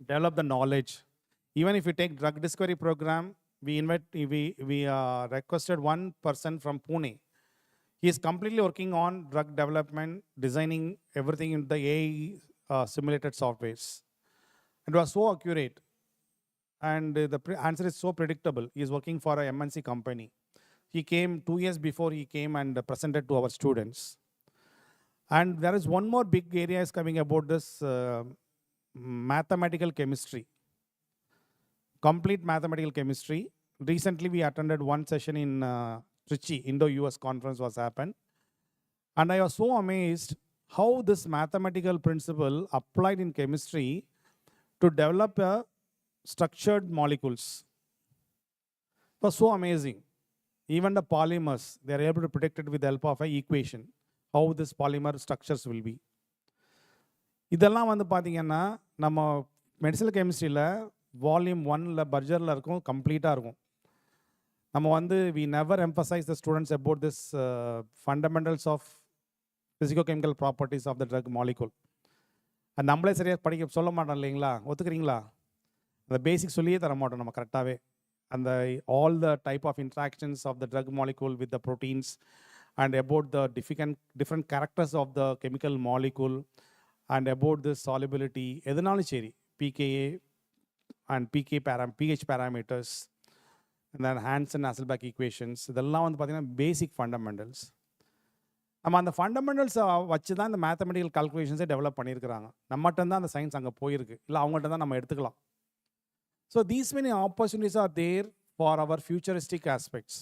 develop the knowledge, even if we take drug discovery program, we requested one person from Pune. He is completely working on drug development, designing everything in the AI simulated softwares. It was so accurate. And the answer is so predictable. He is working for a MNC company. He came 2 years before he came and presented to our students. And there is one more big area is coming about this mathematical chemistry. Complete mathematical chemistry. Recently, we attended one session in Trichy, Indo-US conference was happened. And I was so amazed how this mathematical principle applied in chemistry to develop structured molecules. It was so amazing. Even the polymers, they are able to predict it with the help of an equation, how this polymer structures will be. இதெல்லாம் வந்து பார்த்தீங்கன்னா நம்ம medicinal கெமிஸ்ட்ரியில் volume 1ல் பர்ஜரில் இருக்கும், கம்ப்ளீட்டாக இருக்கும். நம்ம வந்து we never emphasize the students about this fundamentals of physicochemical properties of the drug molecule. அது நம்மளே சரியாக படிக்க சொல்ல மாட்டோம் இல்லைங்களா? ஒத்துக்கிறீங்களா? அந்த பேசிக் சொல்லியே தர மாட்டோம் நம்ம கரெக்டாகவே. அந்த all the type of interactions of the drug molecule with the proteins and about the different characters of the chemical molecule and about the solubility, எதுனாலும் சரி, பிகேஏ அண்ட் பிஹெச் பேராமீட்டர்ஸ், இந்த ஹான்சன் ஹாசல்பேக் ஈக்குவேஷன்ஸ், இதெல்லாம் வந்து பார்த்திங்கன்னா பேசிக் fundamentals. நம்ம அந்த ஃபண்டமெண்டல்ஸை வச்சு தான் இந்த மேத்தமெட்டிக்கல் கால்குலேஷன்ஸே டெவலப் பண்ணியிருக்கிறாங்க. நம்மகிட்ட தான் அந்த சயின்ஸ் அங்கே போயிருக்கு, இல்லை அவங்கள்ட்ட தான் நம்ம எடுத்துக்கலாம். So these many opportunities are there for our futuristic aspects.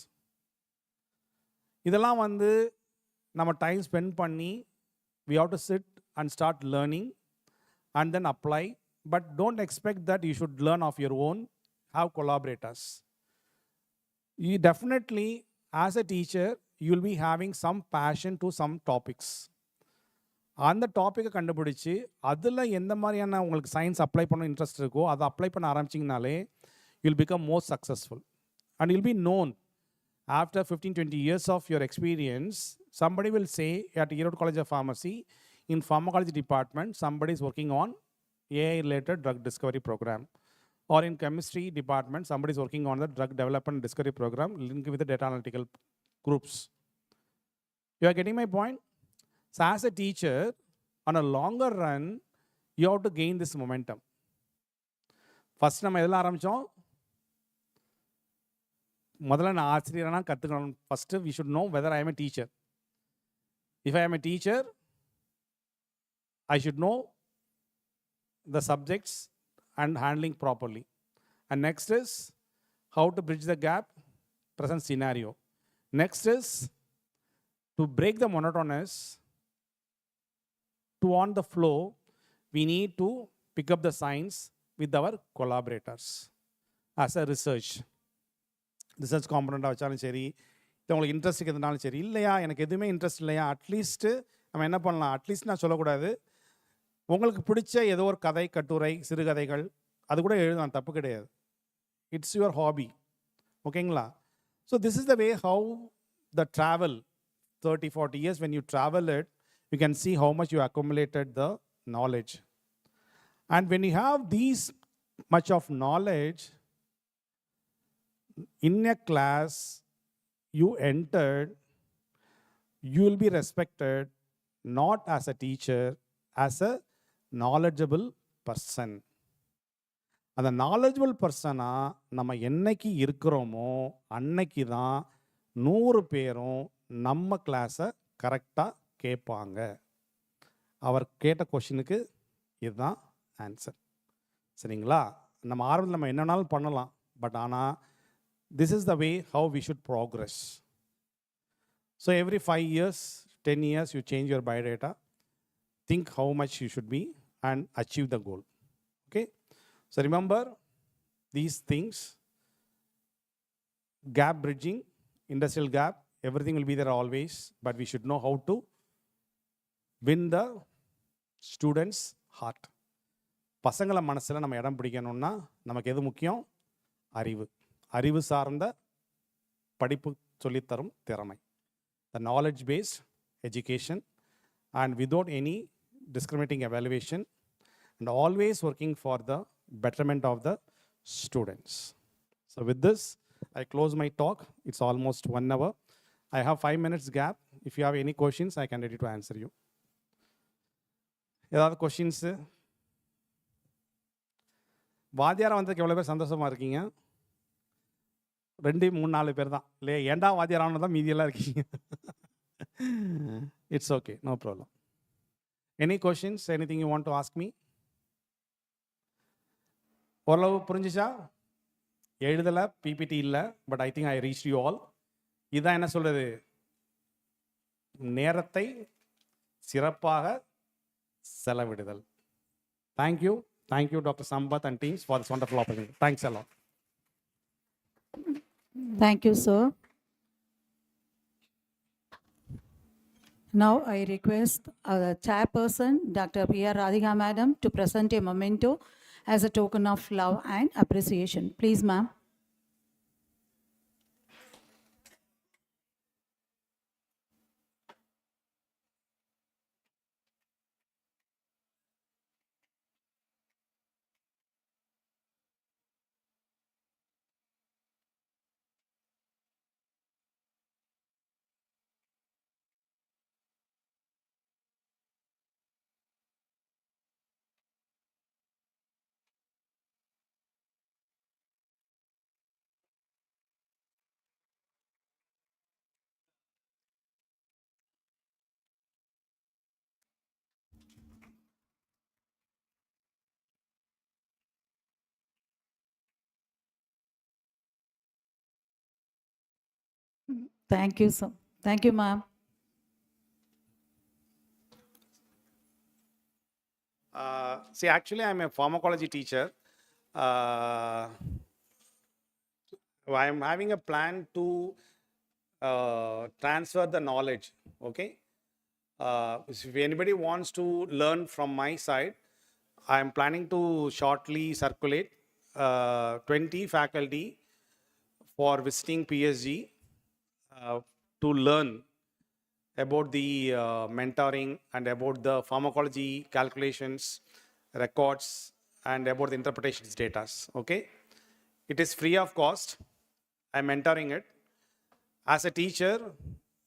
இதெல்லாம் வந்து நம்ம டைம் ஸ்பெண்ட் பண்ணி we have to sit and start learning and then apply. But don't expect that you should learn of your own. Have collaborators. You definitely, as a teacher, you will be having some passion to some topics. அந்த டாப்பிக்கை கண்டுபிடிச்சி அதில் எந்த மாதிரியான உங்களுக்கு science apply பண்ண interest இருக்கோ அதை அப்ளை பண்ண ஆரம்பிச்சிங்கனாலே you'll become more successful and you'll be known after 15-20 years of your experience. Somebody will say at ERODE College of Pharmacy, in pharmacology department, somebody is working on AI related drug discovery program or in chemistry department, somebody is working on the drug development discovery program linked with the data analytical groups. You are getting my point? So as a teacher, on a longer run, you have to gain this momentum. First நம்ம எதில் ஆரம்பித்தோம்? முதல்ல நான் ஆசிரியரானா கற்றுக்கணும். First we should know whether I am a teacher. If I am a teacher, I should know the subjects and handling properly. And next is how to bridge the gap, present scenario. Next is to break the monotonous, to on the flow, we need to pick up the science with our collaborators as a research காம்பனண்ட்டாக வச்சாலும் சரி, இது உங்களுக்கு interest இருக்கிறதுனாலும் சரி, இல்லையா எனக்கு எதுவுமே interest இல்லையா, at least நம்ம என்ன பண்ணலாம், அட்லீஸ்ட் நான் சொல்லக்கூடாது, உங்களுக்கு பிடிச்ச ஏதோ ஒரு கதை, கட்டுரை, சிறுகதைகள் அது கூட எழுதலாம், தப்பு கிடையாது. It's your hobby. ஓகேங்களா? So this is the way how the travel 30-40 years, when you travel it, you can see how much you accumulated the knowledge. And when you have these much of knowledge in a class you entered, you will be respected not as a teacher, as a knowledgeable person. அந்த knowledgeable பர்சனாக நம்ம என்னைக்கு இருக்கிறோமோ அன்னைக்கு தான் 100 பேரும் நம்ம கிளாஸை கரெக்டாக கேட்பாங்க. அவர் கேட்ட கொஷினுக்கு இதுதான் ஆன்சர். சரிங்களா? நம்ம ஆரம்பத்தில் நம்ம என்னன்னாலும் பண்ணலாம், பட் ஆனால் this is the way how we should progress. So every 5 years, 10 years, you change your biodata, think how much you should be and achieve the goal. Okay? So remember these things, gap bridging, industrial gap, everything will be there always, but we should know how to win the students' heart. பசங்களை மனசில் நம்ம இடம் பிடிக்கணும்னா நமக்கு எது முக்கியம்? அறிவு. அறிவு சார்ந்த படிப்பு சொல்லித்தரும் திறமை. The knowledge based education, and without any discriminating evaluation, and always working for the betterment of the students. So with this, I close my talk. It's almost 1 hour. I have 5 minutes gap. If you have any questions, I can ready to answer you. ஏதாவது questions? வாத்தியாரம் வந்ததுக்கு எவ்வளோ பேர் சந்தோஷமாக இருக்கீங்க? 2, 3, 4 பேர் தான் இல்லையா? ஏண்டா வாத்தியாரானு தான் மீதியெல்லாம் இருக்கீங்க. It's okay, no problem. Any questions, anything you want to ask me? ஓரளவு புரிஞ்சிச்சா? எழுதலை, பிபிடி இல்லை, but I think I reach you all. இதுதான் என்ன சொல்கிறது, நேரத்தை சிறப்பாக செலவிடுதல். Thank you, thank you doctor Sampath and teams for this wonderful opportunity. Thanks a lot. Thank you, sir. Now I request chairperson Dr. P.R. Radhika madam to present a memento as a token of love and appreciation. Please, ma'am. Thank you, sir. Thank you, ma'am. See, actually, I'm a pharmacology teacher. I'm having a plan to transfer the knowledge. Okay. If anybody wants to learn from my side, I'm planning to shortly circulate 20 faculty for visiting PSG to learn about the mentoring and about the pharmacology calculations, records, and about the interpretation data. Okay, it is free of cost. I'm mentoring it. As a teacher,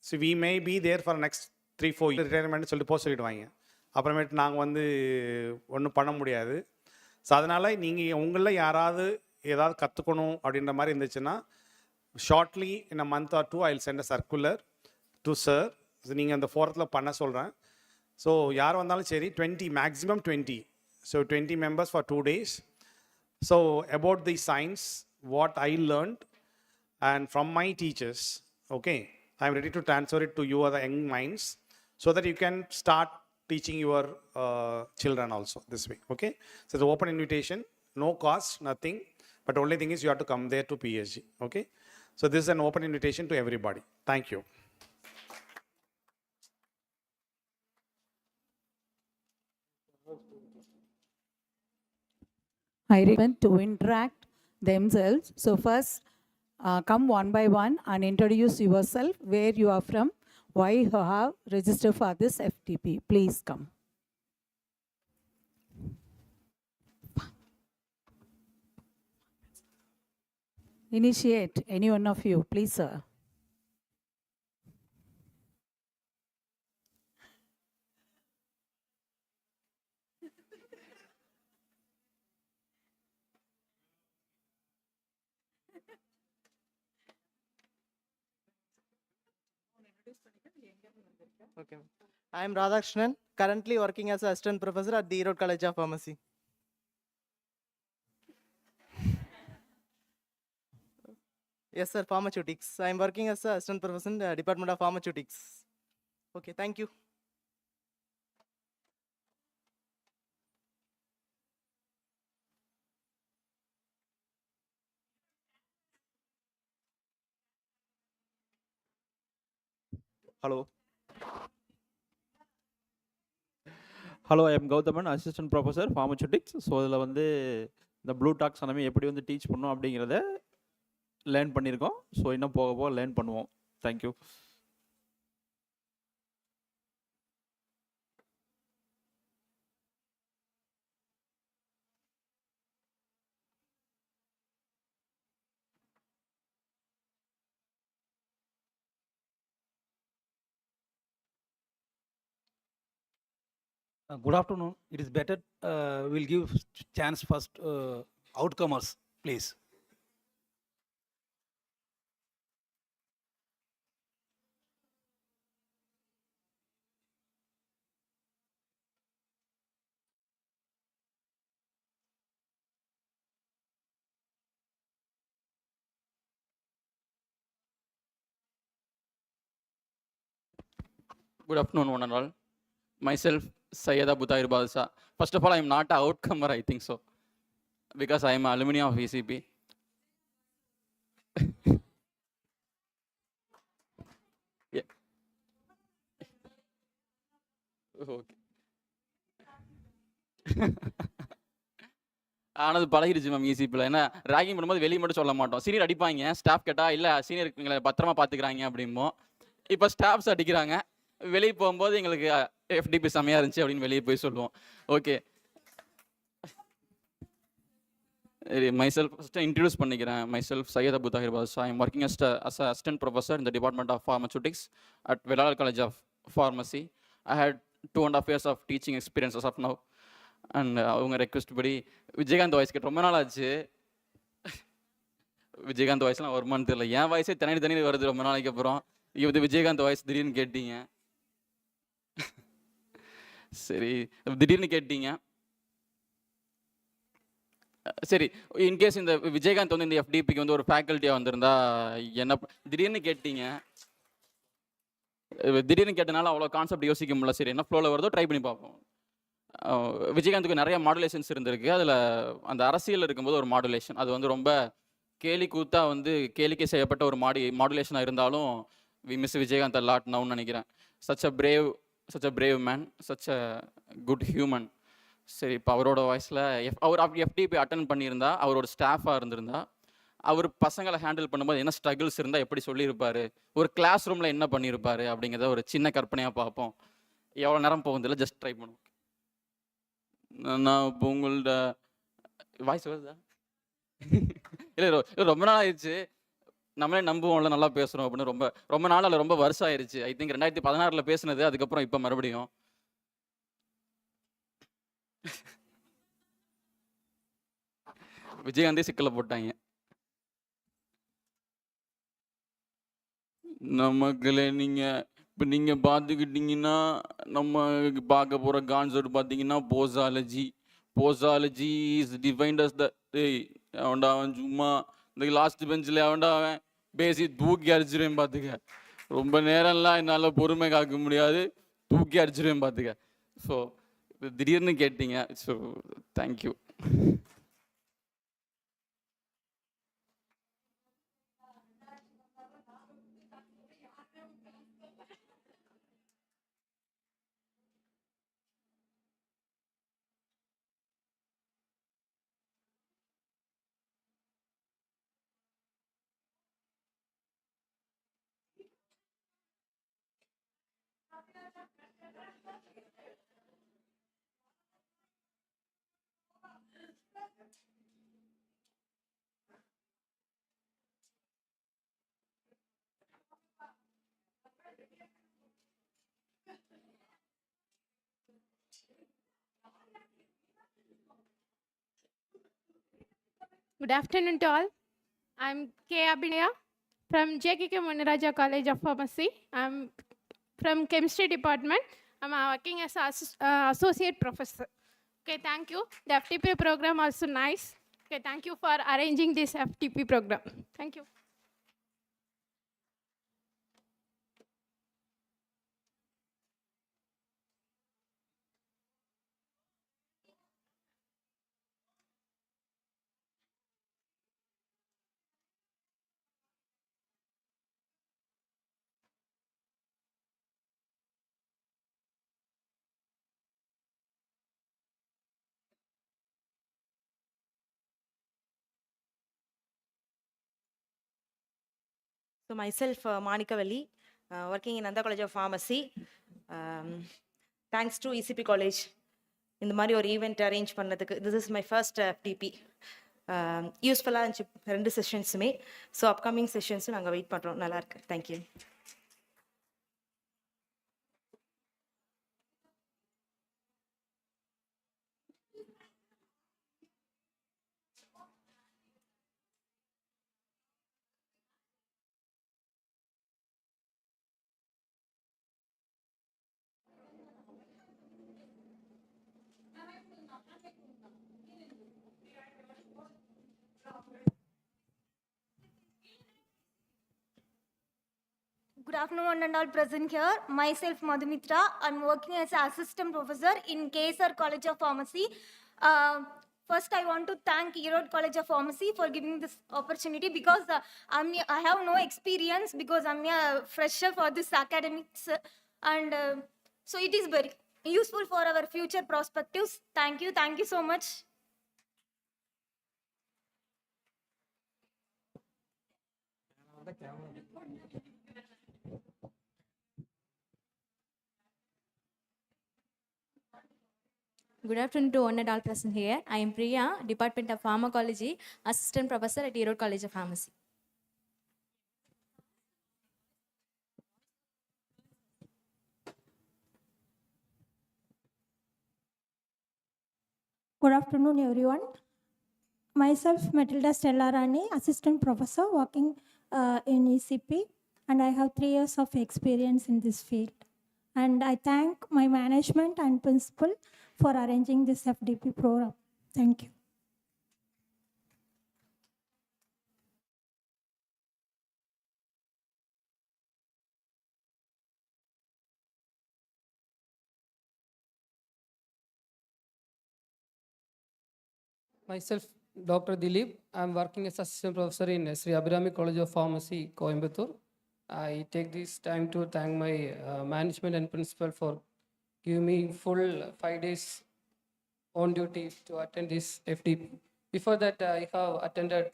so we may be there for next 3-4 years. Retirement சொல்லிட்டு போக சொல்லிடுவாங்க. அப்புறமேட்டு நாங்கள் வந்து ஒன்றும் பண்ண முடியாது. So அதனால் நீங்கள் உங்களில் யாராவது ஏதாவது கற்றுக்கணும் அப்படின்ற மாதிரி இருந்துச்சுன்னா shortly in a month or 2 I will send a circular to sir. So நீங்கள் அந்த ஃபோரத்தில் பண்ண சொல்கிறேன். ஸோ யார் வந்தாலும் சரி 20 maximum 20. So 20 members for 2 days. So about the science, what I learned and from my teachers, okay, I'm ready to transfer it to you other young minds so that you can start teaching your children also this way, okay? So the open invitation, no cost, nothing, but only thing is you have to come there to PSG, okay? So this is an open invitation to everybody. Thank you. I recommend to interact themselves. So first, come one by one and introduce yourself, where you are from, why you have registered for this FTP. Please come. Initiate, any one of you, please, sir. Okay. I am Radhakrishnan, currently working as an assistant professor at the ERODE College of Pharmacy. Yes, sir, pharmaceutics. I am working as an assistant professor in the Department of Pharmaceutics. Okay, thank you. Hello. Hello, I am Gauthaman, assistant professor pharmaceutics. So இதில் வந்து இந்த blue taxonomy எப்படி வந்து teach பண்ணோம் அப்படிங்கிறத learn பண்ணியிருக்கோம். So இன்னும் போக போக லேர்ன் பண்ணுவோம். Thank you. Good afternoon. It is better we'll give chance first outcomers, please. Good afternoon, one and all. Myself, Sayyid Abu Tahir Balsa. First of all, I am not an outcomer, I think so, because I am an alumni of ECP. Yeah. Okay. ஆனது பழகிடுச்சு ma'am ECPல. ஏன்னா ragging பண்ணும்போது வெளியே மட்டும் சொல்ல மாட்டோம். Senior அடிப்பாங்க, staff கேட்டால் இல்லை சீனியர் எங்களை பத்திரமா பார்த்துக்கிறாங்க அப்படிம்போம். இப்போ ஸ்டாஃப்ஸ் அடிக்கிறாங்க, வெளியே போகும்போது எங்களுக்கு FDP செம்மையாக இருந்துச்சு அப்படின்னு வெளியே போய் சொல்லுவோம். ஓகே, myself first introduce பண்ணிக்கிறேன். Myself Sayyid Abu Tahir Balsa. I am working as an assistant professor in the Department of Pharmaceutics at Velal College of Pharmacy. I had 2.5 years of teaching experience as of now. And அவங்க request படி Vijayakanth voice கேட்டு ரொம்ப நாள் ஆச்சு. விஜயகாந்த் வாய்ஸ்லாம் வருமானு தெரியல. என் வாய்ஸே தனி வருது ரொம்ப நாளைக்கு அப்புறம். இது வந்து விஜயகாந்த் வாய்ஸ் திடீர்னு கேட்டீங்க. சரி, திடீர்னு கேட்டீங்க. சரி, இன்கேஸ் இந்த விஜயகாந்த் வந்து இந்த FDPக்கு வந்து ஒரு ஃபேக்கல்ட்டியாக வந்திருந்தா என்ன திடீர்னு கேட்டீங்க. திடீர்னு கேட்டனால அவ்வளோ கான்செப்ட் யோசிக்க முடியல. சரி, என்ன ஃப்ளோவில் வருதோ ட்ரை பண்ணி பார்ப்போம். விஜயகாந்துக்கு நிறைய மாடுலேஷன்ஸ் இருந்திருக்கு. அதில் அந்த அரசியல் இருக்கும்போது ஒரு மாடுலேஷன், அது வந்து ரொம்ப கேலி கூத்தா வந்து கேளிக்கை செய்யப்பட்ட ஒரு மாடுலேஷனாக இருந்தாலும் வி மிஸ் விஜயகாந்த் லாட் நவுன்னு நினைக்கிறேன். Such a brave man, such a good human. சரி, இப்போ அவரோட வாய்ஸில் அவர் FDP அட்டன் பண்ணியிருந்தா, அவரோட ஸ்டாஃபாக இருந்திருந்தா, அவர் பசங்களை ஹேண்டில் பண்ணும்போது என்ன ஸ்ட்ரகிள்ஸ் இருந்தால் எப்படி சொல்லியிருப்பார், ஒரு கிளாஸ் ரூமில் என்ன பண்ணியிருப்பார் அப்படிங்கிறத ஒரு சின்ன கற்பனையாக பார்ப்போம். எவ்வளோ நேரம் போகுதில்ல, ஜஸ்ட் ட்ரை பண்ணுவோம். நான் இப்போ உங்கள்ட வாய்ஸ் வருதா? இல்லை ரொம்ப நாள் ஆயிடுச்சு. நம்மளே நம்புவோம்ல நல்லா பேசுகிறோம் அப்படின்னு. ரொம்ப ரொம்ப நாள் இல்லை, ரொம்ப வருஷம் ஆயிடுச்சு. ஐ திங்க் 2016 பேசுனது, அதுக்கப்புறம் இப்போ மறுபடியும். விஜயகாந்தே சிக்கலை போட்டாங்க. நமக்குள்ள நீங்கள் பார்த்துக்கிட்டிங்கன்னா, நம்ம பார்க்க போகிற கான்செப்ட் பார்த்தீங்கன்னா போசாலஜி. போசாலஜி இஸ் டிஃபைன்ட் அஸ் த அவன் சும்மா இந்த லாஸ்ட் பெஞ்சில் அவன் பேசி தூக்கி அடிச்சிருவேன் பார்த்துக்க. ரொம்ப நேரம்லாம் என்னால் பொறுமை காக்க முடியாது, தூக்கி அடிச்சிருவேன் பார்த்துக்க. ஸோ திடீர்னு கேட்டீங்க. So thank you. Good afternoon to all. I'm K. Abhinaya from JKK Muniraja College of Pharmacy. I'm from Chemistry Department. I'm working as Associate Professor. Okay, thank you. The FTP program also nice. Okay, thank you for arranging this FTP program. Thank you. So myself, Monica Valli, working in Nanda College of Pharmacy. Thanks to ECP College, இந்த மாதிரி ஒரு event arrange பண்ணதுக்கு. This is my first FTP. யூஸ்ஃபுல்லாக இருந்துச்சு 2 செஷன்ஸுமே. So upcoming செஷன்ஸும் நாங்கள் wait பண்ணுறோம். நல்லாயிருக்கு. Thank you. Good afternoon, one and all present here. Myself, Madhumitra. I'm working as an assistant professor in KSR College of Pharmacy. First, I want to thank ERODE College of Pharmacy for giving this opportunity because I have no experience because I'm a fresher for this academics. And so it is very useful for our future perspectives. Thank you. Thank you so much. Good afternoon to one and all present here. I am Priya, Department of Pharmacology, Assistant Professor at ERODE College of Pharmacy. Good afternoon, everyone. Myself, Matilda Stellarani, Assistant Professor working in ECP, and I have 3 years of experience in this field. And I thank my management and principal for arranging this FDP program. Thank you. Myself, Dr. Dilip. I am working as assistant professor in Sri Abhirami College of Pharmacy, Coimbatore. I take this time to thank my management and principal for giving me full 5 days on duty to attend this FDP. Before that, I have attended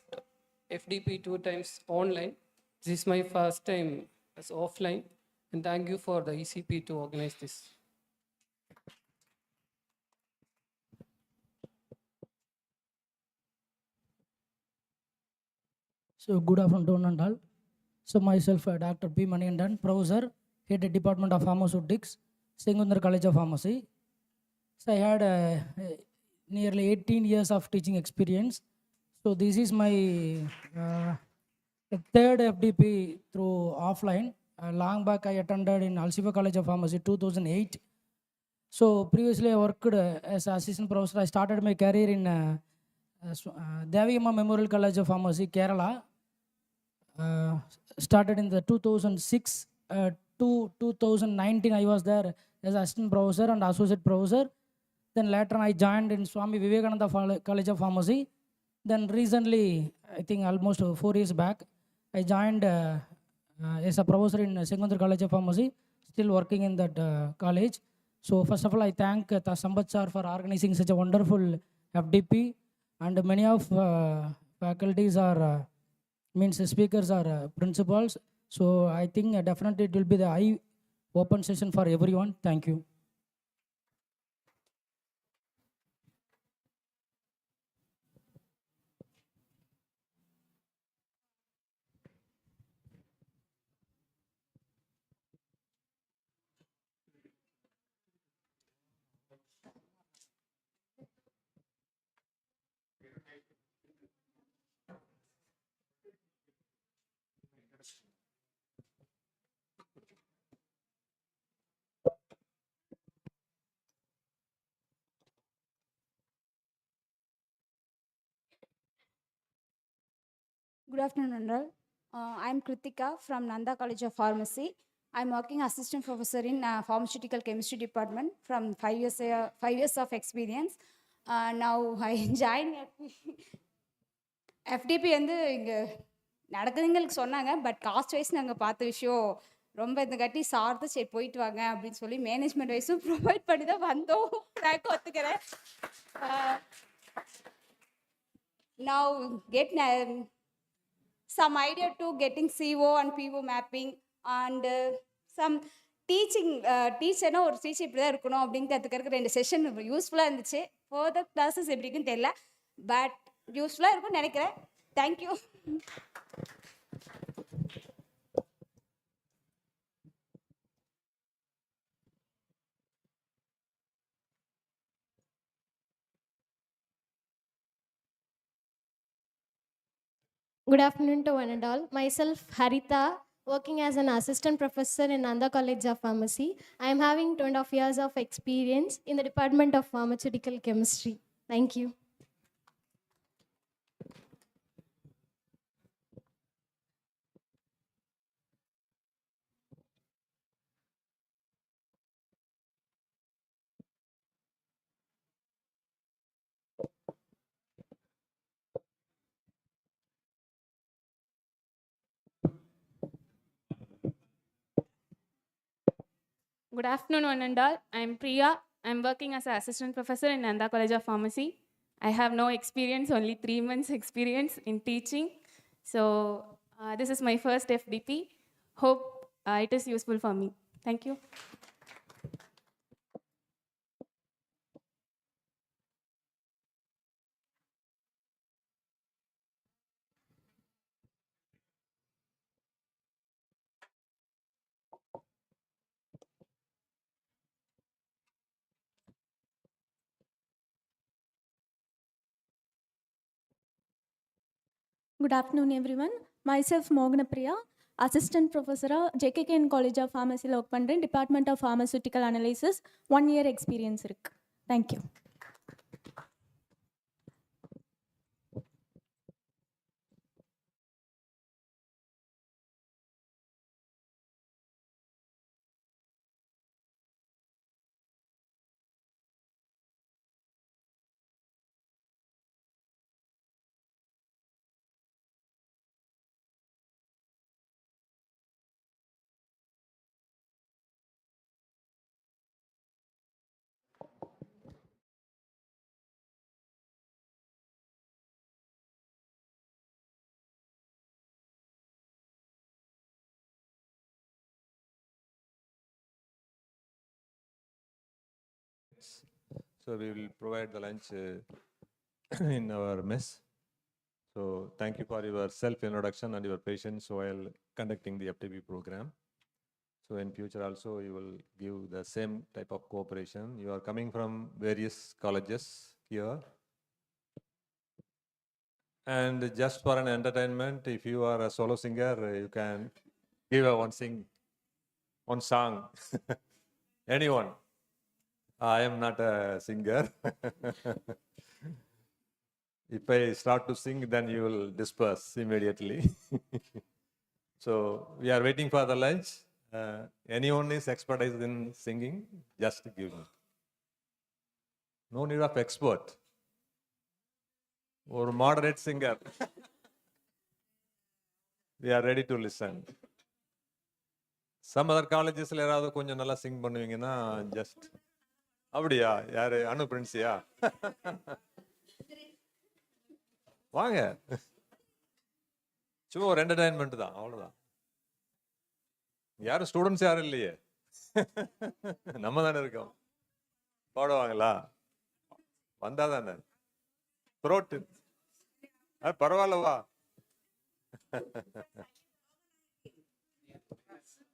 FDP 2 times online. This is my first time as offline, and thank you for the ECP to organize this. So good afternoon to one and all. So myself, Dr. P. Maniandan, Professor, Head at Department of Pharmaceutics, Sengundar College of Pharmacy. So I had nearly 18 years of teaching experience. So this is my third FDP through offline. Long back I attended in Alsifa College of Pharmacy 2008. So previously I worked as assistant professor. I started my career in Deviyamma Memorial College of Pharmacy, Kerala. Started in the 2006 to 2019. I was there as assistant professor and associate professor. Then later I joined in Swami Vivekananda College of Pharmacy. Then recently, I think almost 4 years back, I joined as a professor in Sengundar College of Pharmacy, still working in that college. So first of all, I thank Sambat sir for organizing such a wonderful FDP, and many of faculties are means the speakers are principals. So I think definitely it will be the eye open session for everyone. Thank you. Good afternoon, all. I'm Kritika from Nanda College of Pharmacy. I'm working assistant professor in pharmaceutical chemistry department from 5 years of experience. Now I joined FDP வந்து இங்கே நடக்குதுங்களுக்கு சொன்னாங்க, but cost wise நாங்கள் பார்த்த விஷயம் ரொம்ப இந்த கட்டி சார்ந்து சரி போயிட்டு வாங்க அப்படின்னு சொல்லி மேனேஜ்மெண்ட் வைஸும் ப்ரொவைட் பண்ணி தான் வந்தோம். நான் ஒத்துக்கிறேன். Now get some idea to getting CO and PO mapping and some teaching. டீச்சர்னா ஒரு டீச்சர் இப்படி தான் இருக்கணும் அப்படின்னு கற்றுக்கிறதுக்கு 2 செஷன் யூஸ்ஃபுல்லாக இருந்துச்சு. ஃபர்தர் கிளாஸஸ் எப்படி இருக்குன்னு தெரியல, பட் யூஸ்ஃபுல்லாக இருக்கும்னு நினைக்கிறேன். Thank you. Good afternoon to one and all. Myself, Harita, working as an assistant professor in Nanda College of Pharmacy. I am having 2.5 years of experience in the Department of Pharmaceutical Chemistry. Thank you. Good afternoon, one and all. I'm Priya. I'm working as an assistant professor in Nanda College of Pharmacy. I have no experience, only 3 months experience in teaching. So this is my first FDP. Hope it is useful for me. Thank you. Good afternoon, everyone. Myself, Mogana Priya, Assistant Professor, JKKN College of Pharmacy, Department of Pharmaceutical Analysis, 1 year experience. Thank you. So we will provide the lunch in our mess. So thank you for your self-introduction and your patience while conducting the FTP program. So in future also you will give the same type of cooperation. You are coming from various colleges here. And just for an entertainment, if you are a solo singer, you can give one song. Anyone. I am not a singer. If I start to sing, then you will disperse immediately. So we are waiting for the lunch. Anyone is expertise in singing, just give me. No need of expert. Or moderate singer. We are ready to listen. Some other colleges யாராவது கொஞ்சம் நல்லா sing பண்ணுவீங்கன்னா just அப்படியா யாரு அனு பிரின்சியா வாங்க சும்மா ஒரு entertainment தான் அவ்வளவுதான் யாரும் ஸ்டூடெண்ட்ஸ் யாரும் இல்லையே நம்ம தானே இருக்கோம் பாடுவாங்களா வந்தா தானே த்ரோட்டு பரவாயில்லவா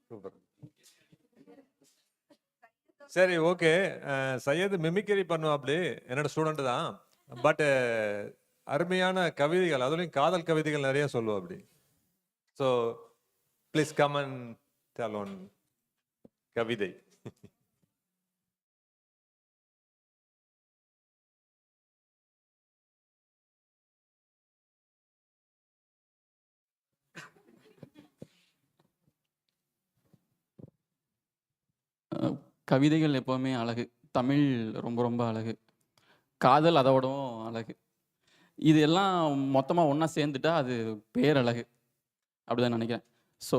சூப்பர் சரி ஓகே சையது மிமிக்ரி பண்ணுவோம் அப்படி என்னோட ஸ்டூடெண்ட் தான் பட் அருமையான கவிதைகள் அதுலயும் காதல் கவிதைகள் நிறைய சொல்லுவோம் அப்படி so please come and tell one கவிதை கவிதைகள் எப்போவுமே அழகு. தமிழ் ரொம்ப ரொம்ப அழகு. காதல் அதை விடவும் அழகு. இது எல்லாம் மொத்தமாக ஒன்றா சேர்ந்துட்டா அது பேரழகு. அப்படி தான் நினைக்கிறேன். ஸோ